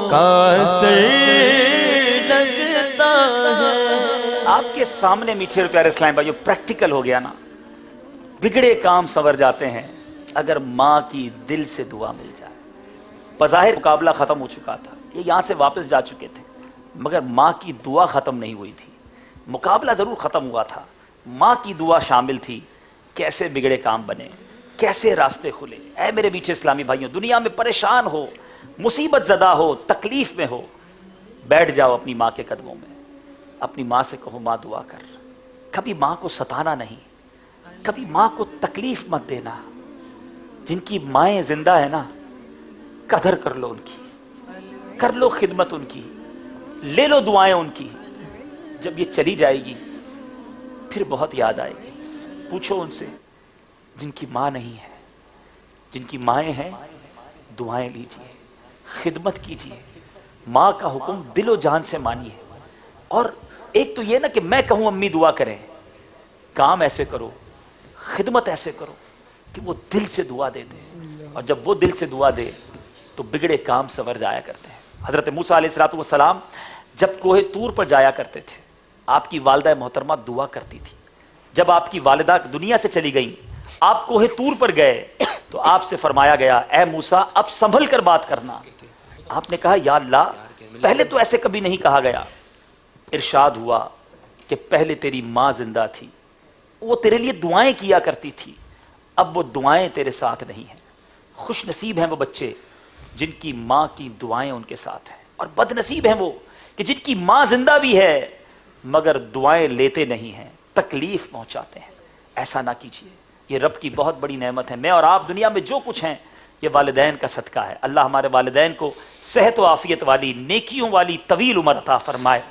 کا اثر لگتا ہے. آپ کے سامنے میٹھے اور پیارے اسلام بھائیو پریکٹیکل ہو گیا نا. بگڑے کام سنور جاتے ہیں اگر ماں کی دل سے دعا مل جائے. بظاہر مقابلہ ختم ہو چکا تھا، یہ یہاں سے واپس جا چکے تھے، مگر ماں کی دعا ختم نہیں ہوئی تھی. مقابلہ ضرور ختم ہوا تھا، ماں کی دعا شامل تھی. کیسے بگڑے کام بنے، کیسے راستے کھلے. اے میرے میٹھے اسلامی بھائیوں، دنیا میں پریشان ہو، مصیبت زدہ ہو، تکلیف میں ہو، بیٹھ جاؤ اپنی ماں کے قدموں میں. اپنی ماں سے کہو ماں دعا کر. کبھی ماں کو ستانا نہیں، کبھی ماں کو تکلیف مت دینا. جن کی مائیں زندہ ہیں نا، قدر کر لو ان کی، کر لو خدمت ان کی، لے لو دعائیں ان کی. جب یہ چلی جائے گی پھر بہت یاد آئے گی. پوچھو ان سے جن کی ماں نہیں ہے، جن کی مائیں ہیں، دعائیں لیجئے، خدمت کیجئے. ماں کا حکم دل و جان سے مانیے. اور ایک تو یہ نا کہ میں کہوں امی دعا کریں، کام ایسے کرو، خدمت ایسے کرو کہ وہ دل سے دعا دے دے. اور جب وہ دل سے دعا دے تو بگڑے کام سنور جایا کرتے ہیں. حضرت موسیٰ علیہ السلام جب کوہ طور پر جایا کرتے تھے، آپ کی والدہ محترمہ دعا کرتی تھی. جب آپ کی والدہ دنیا سے چلی گئیں، آپ کوہ طور پر گئے تو آپ سے فرمایا گیا اے موسیٰ اب سنبھل کر بات کرنا. آپ نے کہا یا اللہ پہلے تو ایسے کبھی نہیں کہا گیا. ارشاد ہوا کہ پہلے تیری ماں زندہ تھی، وہ تیرے لیے دعائیں کیا کرتی تھی، اب وہ دعائیں تیرے ساتھ نہیں ہیں. خوش نصیب ہیں وہ بچے جن کی ماں کی دعائیں ان کے ساتھ ہیں، اور بد نصیب ہیں وہ کہ جن کی ماں زندہ بھی ہے مگر دعائیں لیتے نہیں ہیں، تکلیف پہنچاتے ہیں. ایسا نہ کیجیے. یہ رب کی بہت بڑی نعمت ہے. میں اور آپ دنیا میں جو کچھ ہیں یہ والدین کا صدقہ ہے. اللہ ہمارے والدین کو صحت و عافیت والی, نیکیوں والی طویل عمر عطا فرمائے.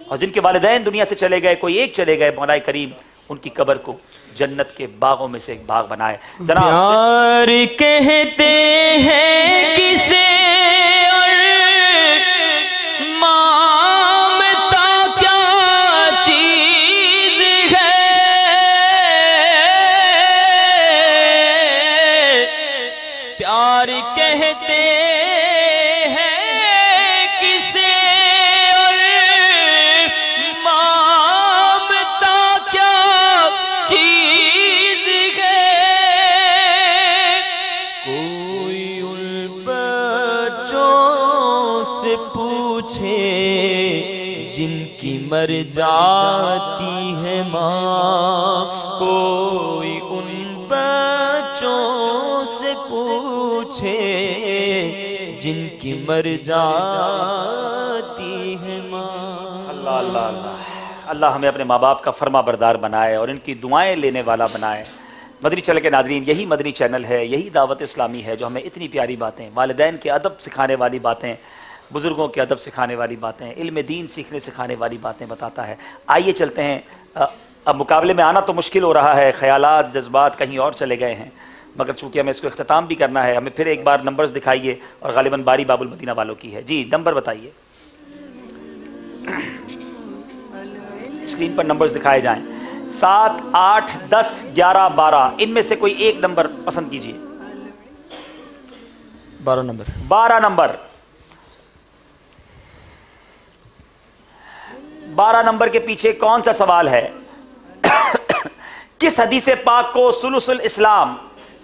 اور جن کے والدین دنیا سے چلے گئے, کوئی ایک چلے گئے, مولا کریم ان کی قبر کو جنت کے باغوں میں سے ایک باغ بنائے. جناب پیار کہتے ہیں کسے اور مامتا کیا چیز ہے, پیار کہتے ہیں کسے اور مامتا کیا چیز ہے, کوئی ان بچوں سے پوچھے جن کی مر جاتی ہے ماں, کوئی ان بچوں سے پوچھے جن کی مر جاتی ہے ماں. اللہ اللہ اللہ اللہ ہمیں اپنے ماں باپ کا فرما بردار بنائے اور ان کی دعائیں لینے والا بنائے. مدنی چینل کے ناظرین, یہی مدنی چینل ہے, یہی دعوت اسلامی ہے جو ہمیں اتنی پیاری باتیں, والدین کے ادب سکھانے والی باتیں, بزرگوں کے ادب سکھانے والی باتیں, علم دین سیکھنے سکھانے والی باتیں بتاتا ہے. آئیے چلتے ہیں. اب مقابلے میں آنا تو مشکل ہو رہا ہے, خیالات جذبات کہیں اور چلے گئے ہیں, مگر چونکہ ہمیں اس کو اختتام بھی کرنا ہے, ہمیں پھر ایک بار نمبرز دکھائیے. اور غالباً باری باب المدینہ والوں کی ہے. جی نمبر بتائیے, اسکرین پر نمبرز دکھائے جائیں. 7, 8, 10, 11, 12, ان میں سے کوئی ایک نمبر پسند کیجیے. 12 نمبر. 12 نمبر. 12 نمبر کے پیچھے کون سا سوال ہے؟ کس حدیث پاک کو ثلث الاسلام,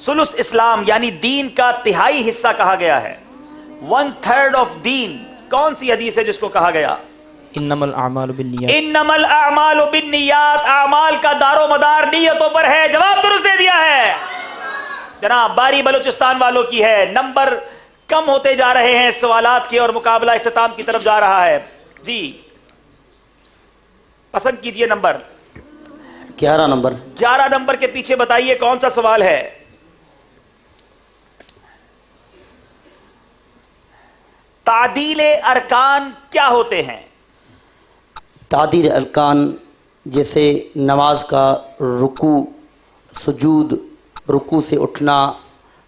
ثلث اسلام یعنی دین کا تہائی حصہ کہا گیا ہے؟ 1/3 آف دین. کون سی حدیث ہے جس کو کہا گیا؟ انما الاعمال بالنیات. انما الاعمال بالنیات, اعمال کا دار و مدار نیتوں پر ہے. جواب درست دے دیا ہے جناب. باری بلوچستان والوں کی ہے. نمبر کم ہوتے جا رہے ہیں سوالات کے اور مقابلہ اختتام کی طرف جا رہا ہے. جی پسند کیجئے نمبر. 11 نمبر. 11 نمبر کے پیچھے بتائیے کون سا سوال ہے؟ تعدیل ارکان کیا ہوتے ہیں؟ تعدیل ارکان جیسے نماز کا رکوع, سجود, رکوع سے اٹھنا,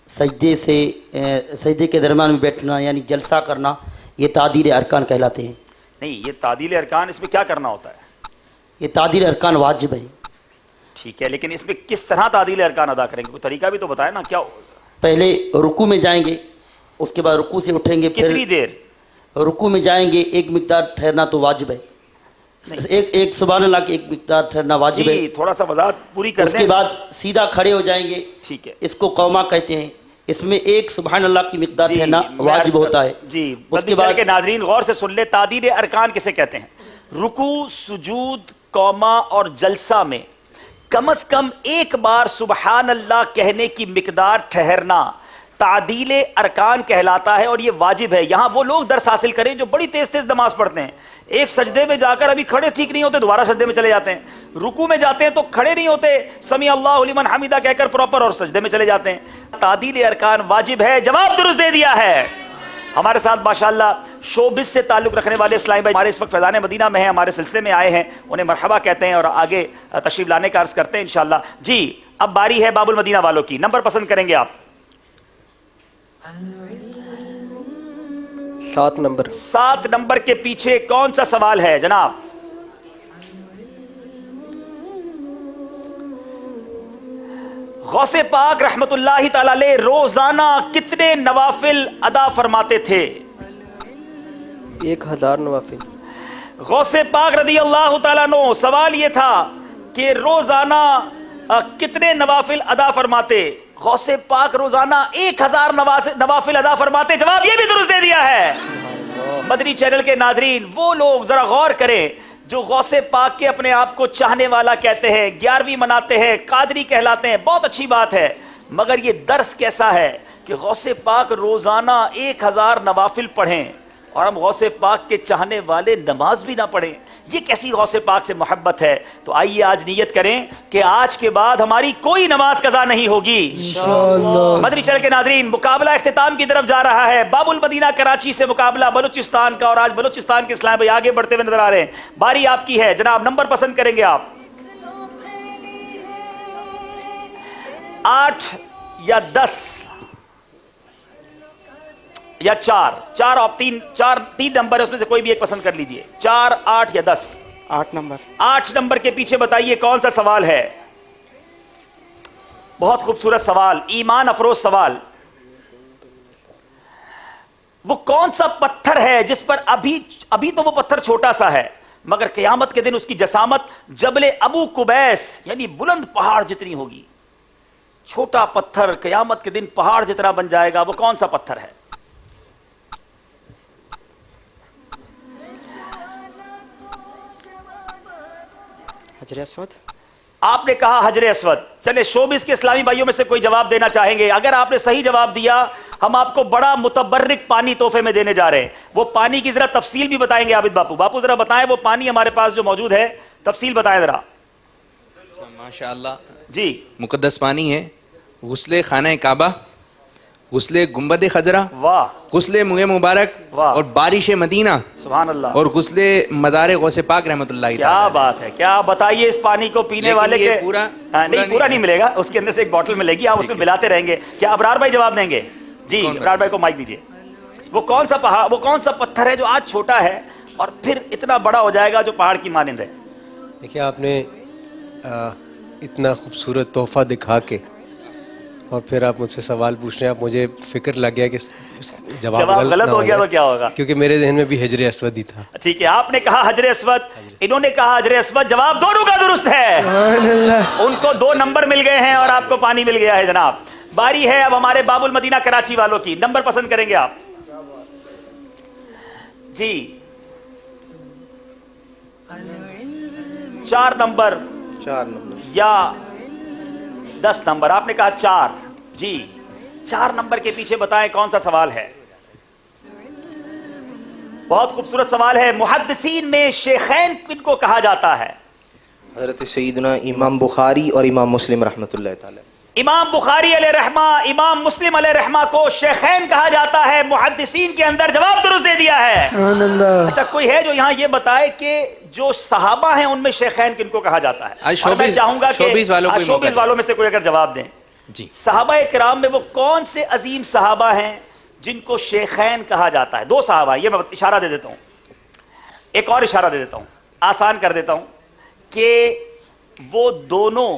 سجدے کے درمیان میں بیٹھنا یعنی جلسہ کرنا, یہ تعدیل ارکان کہلاتے ہیں. نہیں, یہ تعدیل ارکان, اس میں کیا کرنا ہوتا ہے؟ یہ تعدیل ارکان واجب ہے. ٹھیک ہے, لیکن اس میں کس طرح تعدیل ارکان ادا کریں گے؟ کوئی طریقہ بھی تو بتائیں نا. کیا پہلے رکوع میں جائیں گے, اس کے بعد رکوع سے اٹھیں گے, کتنی دیر رکوع میں جائیں گے, ایک مقدار ٹھہرنا تو واجب ہے. ایک سبحان اللہ کی ایک مقدار ٹھہرنا واجب ہے. تھوڑا سا وضاحت پوری کر دیں. اس کے بعد سیدھا کھڑے ہو جائیں گے. ٹھیک ہے, اس کو قوما کہتے ہیں. اس میں ایک سبحان اللہ کی مقدار ٹھہرنا واجب ہوتا ہے. جی اس کے بعد کے ناظرین غور سے سن لے, تعدیل ارکان کسے کہتے ہیں؟ رکوع, سجود, قوما اور جلسہ میں کم از کم ایک بار سبحان اللہ کہنے کی مقدار ٹھہرنا تعدیل ارکان کہلاتا ہے اور یہ واجب ہے. یہاں وہ لوگ درس حاصل کریں جو بڑی تیز تیز نماز پڑھتے ہیں, ایک سجدے میں جا کر ابھی کھڑے ٹھیک نہیں ہوتے, دوبارہ سجدے میں چلے جاتے ہیں. رکوع میں جاتے ہیں تو کھڑے نہیں ہوتے, سمیع اللہ لمن حمیدہ کہہ کر پراپر, اور سجدے میں چلے جاتے ہیں. تعدیل ارکان واجب ہے. جواب درست دے دیا ہے. ہمارے ساتھ ماشاءاللہ شوبز سے تعلق رکھنے والے اسلامی بھائی ہمارے اس وقت فیضان مدینہ میں ہیں, ہمارے سلسلے میں آئے ہیں, انہیں مرحبا کہتے ہیں اور آگے تشریف لانے کا عرض کرتے ہیں انشاءاللہ. جی اب باری ہے باب المدینہ والوں کی. نمبر پسند کریں گے آپ؟ 7 نمبر. 7 نمبر کے پیچھے کون سا سوال ہے جناب؟ غوث پاک رحمت اللہ تعالی علیہ روزانہ کتنے نوافل ادا فرماتے تھے؟ 1000 نوافل. غوث پاک رضی اللہ تعالیٰ عنہ, سوال یہ تھا کہ روزانہ کتنے نوافل ادا فرماتے؟ غوث پاک روزانہ 1000 نوافل ادا فرماتے. جواب یہ بھی درست دے دیا ہے. مدنی چینل کے ناظرین, وہ لوگ ذرا غور کریں جو غوث پاک کے اپنے آپ کو چاہنے والا کہتے ہیں, 11ویں مناتے ہیں, قادری کہلاتے ہیں, بہت اچھی بات ہے, مگر یہ درس کیسا ہے کہ غوث پاک روزانہ 1000 نوافل پڑھیں اور ہم غوث پاک کے چاہنے والے نماز بھی نہ پڑھیں. یہ کیسی غوث پاک سے محبت ہے. تو آئیے آج نیت کریں کہ آج کے بعد ہماری کوئی نماز قضا نہیں ہوگی انشاءاللہ. مدنی چینل کے ناظرین، مقابلہ اختتام کی طرف جا رہا ہے. باب المدینہ کراچی سے مقابلہ بلوچستان کا، اور آج بلوچستان کے اسلام بھائی آگے بڑھتے ہوئے نظر آ رہے ہیں. باری آپ کی ہے جناب، نمبر پسند کریں گے آپ؟ 8 یا 10 یا 4 آپ تین نمبر ہے، اس میں سے کوئی بھی ایک پسند کر لیجئے. 4، 8 یا 10؟ 8 نمبر. 8 نمبر کے پیچھے بتائیے کون سا سوال ہے؟ بہت خوبصورت سوال، ایمان افروز سوال. وہ کون سا پتھر ہے جس پر ابھی تو وہ پتھر چھوٹا سا ہے، مگر قیامت کے دن اس کی جسامت جبل ابو قبیس یعنی بلند پہاڑ جتنی ہوگی. چھوٹا پتھر قیامت کے دن پہاڑ جتنا بن جائے گا. وہ کون سا پتھر ہے؟ حجر اسود. آپ نے کہا حجر اسود. چلے شوبز کے اسلامی بھائیوں میں سے کوئی جواب دینا چاہیں گے؟ اگر آپ نے صحیح جواب دیا ہم آپ کو بڑا متبرک پانی تحفے میں دینے جا رہے ہیں. وہ پانی کی ذرا تفصیل بھی بتائیں گے عابد باپو. باپو ذرا بتائیں وہ پانی ہمارے پاس جو موجود ہے تفصیل بتائیں ذرا. ماشاءاللہ جی، مقدس پانی ہے. غسل خانہ کعبہ، غسل گنبد خضرا، واہ، غسل منہ مبارک، اور بارش مدینہ، سبحان اللہ، اور غسل مدار غوث پاک رحمۃ اللہ تعالی. کیا بات ہے. کیا بتائیے اس پانی کو پینے والے کے پورا نہیں ملے گا، اس کے اندر سے ایک بوتل ملے گی، آپ اس میں ملاتے رہیں گے. کیا ابرار بھائی جواب دیں گے؟ جی ابرار بھائی کو مائک دیجیے. وہ کون سا پتھر ہے جو آج چھوٹا ہے اور پھر اتنا بڑا ہو جائے گا جو پہاڑ کی مانند ہے؟ دیکھیے آپ نے اتنا خوبصورت تحفہ دکھا کے اور پھر آپ مجھ سے سوال پوچھ رہے ہیں. آپ مجھے فکر لگ گیا کہ جواب غلط ہو گیا تو کیا ہوگا، کیونکہ میرے ذہن میں بھی حجر اسود ہی تھا. ٹھیک ہے، آپ نے کہا حجر اسود، انہوں نے کہا حجر اسود. جواب دونوں کا درست ہے. ان کو 2 نمبر مل گئے ہیں اور آپ کو پانی مل گیا ہے. جناب باری ہے اب ہمارے باب المدینہ کراچی والوں کی. نمبر پسند کریں گے آپ؟ جی 4 نمبر یا 10 نمبر؟ آپ نے کہا 4. جی 4 نمبر کے پیچھے بتائیں کون سا سوال ہے؟ بہت خوبصورت سوال ہے. محدثین میں شیخین کن کو کہا جاتا ہے؟ حضرت سیدنا امام بخاری اور امام مسلم رحمۃ اللہ تعالی. امام بخاری علیہ رحمہ، امام مسلم علیہ رحمہ کو شیخین کہا جاتا ہے. محدثین کے اندر جواب درست دے دیا ہے. اچھا کوئی ہے جو یہاں یہ بتائے کہ جو صحابہ ہیں ان میں شیخین کن کو کہا جاتا ہے؟ میں چاہوں گا کہ شوبیز والوں میں سے کوئی اگر جواب دیں. جی صحابہ کرام میں وہ کون سے عظیم صحابہ ہیں جن کو شیخین کہا جاتا ہے؟ 2 صحابہ ہیں، یہ میں اشارہ دے دیتا ہوں، ایک اور اشارہ دے دیتا ہوں، آسان کر دیتا ہوں کہ وہ دونوں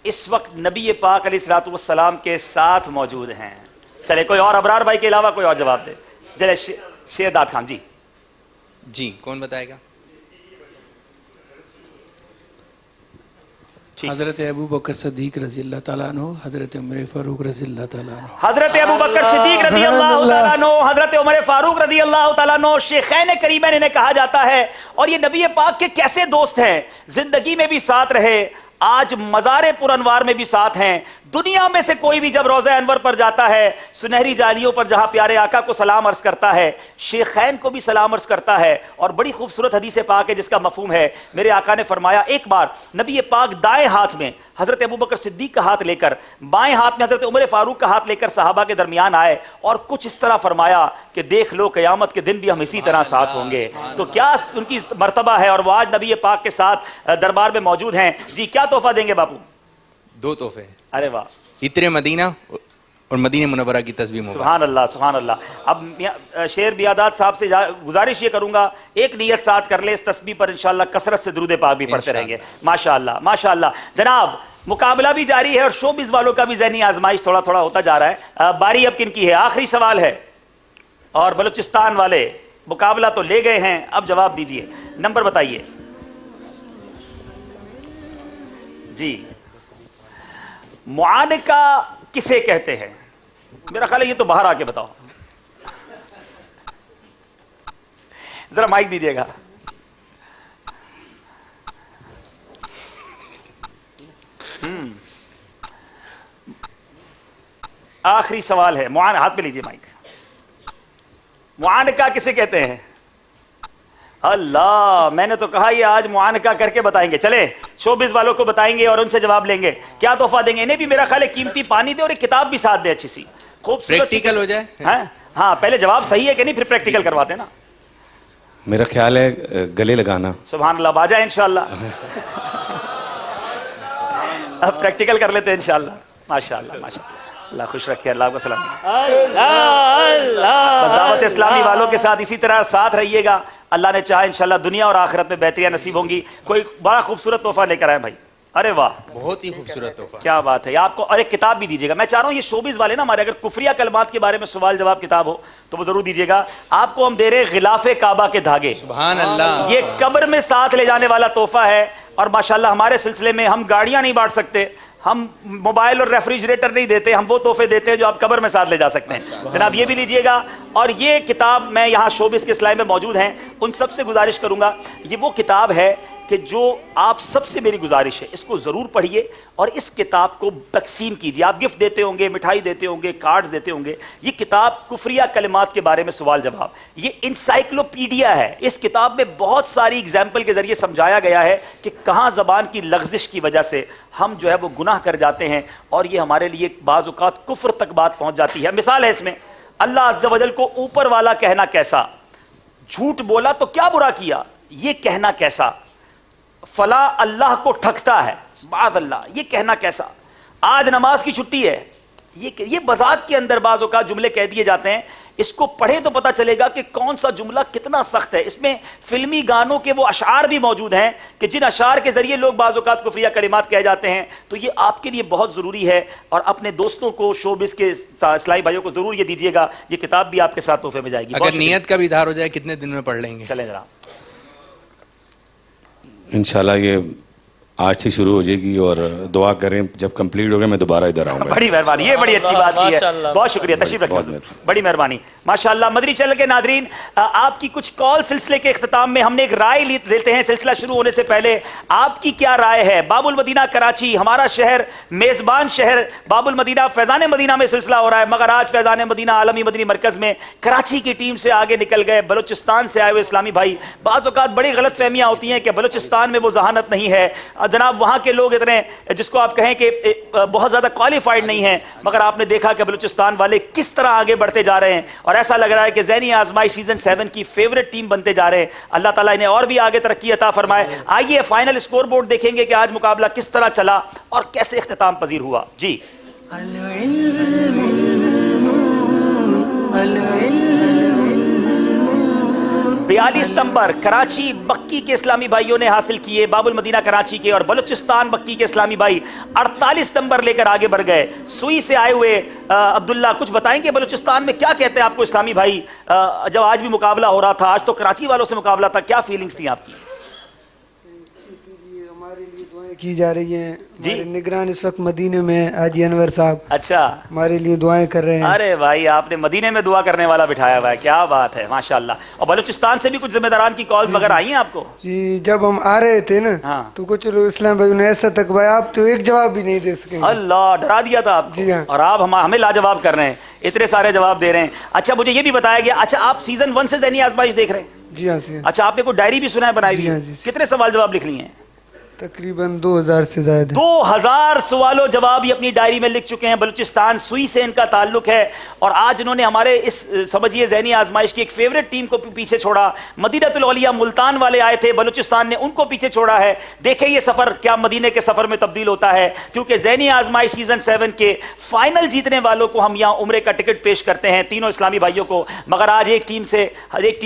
اس وقت نبی پاک علیہ الصلوۃ والسلام کے ساتھ موجود ہیں. چلے کوئی اور ابرار بھائی کے علاوہ کوئی اور جواب دے. چلے شیرداد خان. جی کون بتائے گا؟ حضرت ابو بکر صدیق رضی اللہ تعالیٰ عنہ، حضرت عمر فاروق رضی اللہ تعالیٰ عنہ. حضرت ابو بکر صدیق رضی اللہ تعالیٰ عنہ، حضرت عمر فاروق رضی اللہ تعالیٰ عنہ شیخین کریمین انہیں کہا جاتا ہے. اور یہ نبی پاک کے کیسے دوست ہیں، زندگی میں بھی ساتھ رہے، آج مزار پر انوار میں بھی ساتھ ہیں. دنیا میں سے کوئی بھی جب روضہ انور پر جاتا ہے، سنہری جالیوں پر جہاں پیارے آقا کو سلام عرض کرتا ہے، شیخین کو بھی سلام عرض کرتا ہے. اور بڑی خوبصورت حدیث پاک ہے جس کا مفہوم ہے، میرے آقا نے فرمایا ایک بار نبی پاک دائیں ہاتھ میں حضرت ابو بکر صدیق کا ہاتھ لے کر، بائیں ہاتھ میں حضرت عمر فاروق کا ہاتھ لے کر صحابہ کے درمیان آئے اور کچھ اس طرح فرمایا کہ دیکھ لو قیامت کے دن بھی ہم اسی طرح ساتھ ہوں گے. تو کیا ان کی مرتبہ ہے، اور وہ آج نبی پاک کے ساتھ دربار میں موجود ہیں. جی کیا تحفہ دیں گے باپو؟ 2 تحفے. ارے واہ. عطر مدینہ اور مدینہ منورہ کی تسبیح مبارک. سبحان اللہ سبحان اللہ. اب شیر بیاداد صاحب سے گزارش یہ کروں گا ایک نیت ساتھ کر لیں اس تسبیح پر، انشاءاللہ کثرت سے درود پاک بھی پڑھتے رہیں گے. ماشاءاللہ ماشاءاللہ. جناب مقابلہ بھی جاری ہے اور شوبز والوں کا بھی ذہنی آزمائش تھوڑا تھوڑا ہوتا جا رہا ہے. باری اب کن کی ہے؟ آخری سوال ہے اور بلوچستان والے مقابلہ تو لے گئے ہیں، اب جواب دیجئے. نمبر بتائیے. جی معانقہ کسے کہتے ہیں؟ میرا خیال ہے یہ تو باہر آ کے بتاؤ، ذرا مائک دیجیے گا. آخری سوال ہے. ہاتھ پہ لیجیے مائک. معانقہ کسے کہتے ہیں؟ اللہ، میں نے تو کہا یہ آج معانقہ کر کے بتائیں گے. چلے شوبز والوں کو بتائیں گے اور ان سے جواب لیں گے کیا تحفہ دیں گے. انہیں بھی میرا خیال ہے قیمتی پانی دے اور ایک کتاب بھی ساتھ دے اچھی سی خوبصورت. پریکٹیکل ہو جائے. ہاں پہلے جواب صحیح ہے کہ نہیں پھر پریکٹیکل کرواتے نا. میرا خیال ہے گلے لگانا. سبحان اللہ، باجا انشاءاللہ. اب پریکٹیکل کر لیتے ہیں انشاءاللہ. ماشاءاللہ ماشاءاللہ، اللہ خوش رکھے. اللہ کو سلام. بس دعوت اسلامی والوں کے ساتھ اسی طرح ساتھ رہیے گا. اللہ نے چاہا انشاءاللہ دنیا اور آخرت میں بہتریاں نصیب ہوں گی. کوئی بڑا خوبصورت تحفہ لے کر آئے بھائی. ارے واہ، بہت ہی خوبصورت تحفہ. کیا بات ہے. آپ کو اور ایک کتاب بھی دیجیے گا. میں چاہ رہا ہوں یہ شوبز والے نا ہمارے اگر کفریہ کلمات کے بارے میں سوال جواب کتاب ہو تو وہ ضرور دیجیے گا. آپ کو ہم دے رہے غلاف کعبہ کے دھاگے. سبحان اللہ. یہ قبر میں ساتھ لے جانے والا تحفہ ہے. اور ماشاءاللہ ہمارے سلسلے میں ہم گاڑیاں نہیں بانٹ سکتے، ہم موبائل اور ریفریجریٹر نہیں دیتے، ہم وہ تحفے دیتے ہیں جو آپ قبر میں ساتھ لے جا سکتے ہیں. جناب یہ بھی لیجئے گا. اور یہ کتاب میں یہاں شوبز کے اسلائی میں موجود ہیں، ان سب سے گزارش کروں گا یہ وہ کتاب ہے کہ جو آپ سب سے میری گزارش ہے اس کو ضرور پڑھیے اور اس کتاب کو تقسیم کیجیے. آپ گفٹ دیتے ہوں گے، مٹھائی دیتے ہوں گے، کارڈز دیتے ہوں گے. یہ کتاب کفریہ کلمات کے بارے میں سوال جواب، یہ انسائکلوپیڈیا ہے. اس کتاب میں بہت ساری اگزامپل کے ذریعے سمجھایا گیا ہے کہ کہاں زبان کی لغزش کی وجہ سے ہم جو ہے وہ گناہ کر جاتے ہیں اور یہ ہمارے لیے بعض اوقات کفر تک بات پہنچ جاتی ہے. مثال ہے اس میں اللہ عز و جل کو اوپر والا کہنا کیسا، جھوٹ بولا تو کیا برا کیا یہ کہنا کیسا، فلا اللہ کو ٹھگتا ہے بعد اللہ یہ کہنا کیسا، آج نماز کی چھٹی ہے یہ بذات کے اندر بعض اوقات جملے کہہ دیے جاتے ہیں. اس کو پڑھے تو پتہ چلے گا کہ کون سا جملہ کتنا سخت ہے. اس میں فلمی گانوں کے وہ اشعار بھی موجود ہیں کہ جن اشعار کے ذریعے لوگ بعض اوقات کفریہ کلمات کہہ جاتے ہیں. تو یہ آپ کے لیے بہت ضروری ہے اور اپنے دوستوں کو شوبز کے اسلامی بھائیوں کو ضرور یہ دیجیے گا. یہ کتاب بھی آپ کے ساتھ تحفے میں جائے گی. اگر نیت کا بھی اظہار ہو جائے کتنے دن میں پڑھ لیں گے؟ چلیں ذرا. انشاءاللہ یہ آج سے شروع ہو جائے گی اور دعا کریں جب کمپلیٹ ہوگا میں دوبارہ ادھر آؤں گا. بڑی مہربانی، یہ بڑی اچھی بات کی ہے. بہت شکریہ، تشریف رکھیں. بڑی مہربانی ماشاءاللہ. مدنی چینل کے ناظرین آپ کی کچھ کال سلسلے کے اختتام میں ہم نے ایک رائے لیتے ہیں. سلسلہ شروع ہونے سے پہلے آپ کی کیا رائے ہے؟ باب المدینہ کراچی ہمارا شہر، میزبان شہر باب المدینہ فیضان مدینہ میں سلسلہ ہو رہا ہے، مگر آج فیضان مدینہ عالمی مدنی مرکز میں کراچی کی ٹیم سے آگے نکل گئے بلوچستان سے آئے ہوئے اسلامی بھائی. بعض اوقات بڑی غلط فہمیاں ہوتی ہیں کہ بلوچستان میں وہ ذہانت نہیں ہے. جناب وہاں کے لوگ اتنے جس کو آپ کہیں کہ بہت زیادہ کوالیفائڈ نہیں ہیں، مگر آپ نے دیکھا کہ بلوچستان والے کس طرح آگے بڑھتے جا رہے ہیں اور ایسا لگ رہا ہے کہ ذہنی آزمائش سیزن 7 کی فیورٹ ٹیم بنتے جا رہے ہیں. اللہ تعالیٰ انہیں اور بھی آگے ترقی عطا فرمائے. آئیے فائنل اسکور بورڈ دیکھیں گے کہ آج مقابلہ کس طرح چلا اور کیسے اختتام پذیر ہوا. جی 42 نمبر کراچی بکی کے اسلامی بھائیوں نے حاصل کیے، باب المدینہ کراچی کے، اور بلوچستان بکی کے اسلامی بھائی 48 نمبر لے کر آگے بڑھ گئے. سوئی سے آئے ہوئے عبداللہ کچھ بتائیں گے بلوچستان میں کیا کہتے ہیں آپ کو اسلامی بھائی؟ جب آج بھی مقابلہ ہو رہا تھا، آج تو کراچی والوں سے مقابلہ تھا، کیا فیلنگز تھیں آپ کی؟ ہمارے لیے دعائیں کی جا رہی ہیں. ہمارے نگران اس وقت مدینے میں حاجی انور صاحب اچھا ہمارے لیے دعائیں کر رہے ہیں. ارے بھائی آپ نے مدینے میں دعا کرنے والا بٹھایا ہوا ہے، کیا بات ہے ماشاءاللہ. اور بلوچستان سے بھی کچھ ذمہ داران کی کالز وغیرہ آئی ہیں آپ کو؟ جی جب ہم آ رہے تھے نا تو کچھ لوگ اسلام بھائی نے ایسا تک بھائی آپ تو ایک جواب بھی نہیں دے سکے. اللہ ڈرا دیا تھا آپ کو اور آپ ہمیں لاجواب کر رہے ہیں، اتنے سارے جواب دے رہے ہیں. اچھا مجھے یہ بھی بتایا گیا، اچھا آپ سیزن 1 سے ذہنی آزمائش دیکھ رہے ہیں؟ جی ہاں. اچھا آپ نے کوئی ڈائری بھی سنا ہے بنائی ہوئی؟ کتنے سوال جواب لکھ لیے ہیں؟ تقریباً 2000 سے زیادہ. 2000 سوال و جواب یہ اپنی ڈائری میں لکھ چکے ہیں. بلوچستان سوئی سے ان کا تعلق ہے اور آج انہوں نے ہمارے اس سمجھیے ذہنی آزمائش کی ایک فیورٹ ٹیم کو پیچھے چھوڑا. مدینۃ العلیہ ملتان والے آئے تھے، بلوچستان نے ان کو پیچھے چھوڑا ہے. دیکھیں یہ سفر کیا مدینے کے سفر میں تبدیل ہوتا ہے، کیونکہ ذہنی آزمائش سیزن 7 کے فائنل جیتنے والوں کو ہم یہاں عمرے کا ٹکٹ پیش کرتے ہیں، تینوں اسلامی بھائیوں کو. مگر آج ایک ٹیم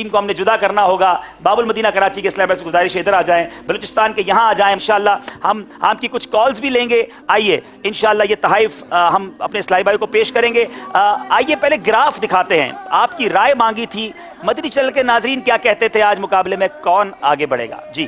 کو ہم نے جدا کرنا ہوگا. باب المدینہ کراچی کے اسلامی بھائی سے گزارش ہے ادھر آ جائیں، بلوچستان کے یہاں آ جائیں. انشاءاللہ ہم آپ کی کچھ کالز بھی لیں گے. آئیے انشاءاللہ یہ تحائف ہم اپنے اسلامی بھائی کو پیش کریں گے. آئیے پہلے گراف دکھاتے ہیں. آپ کی رائے مانگی تھی، مدنی چینل کے ناظرین کیا کہتے تھے آج مقابلے میں کون آگے بڑھے گا؟ جی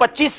25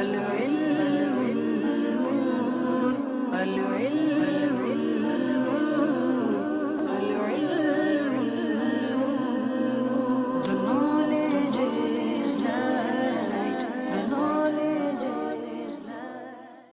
Al-ilm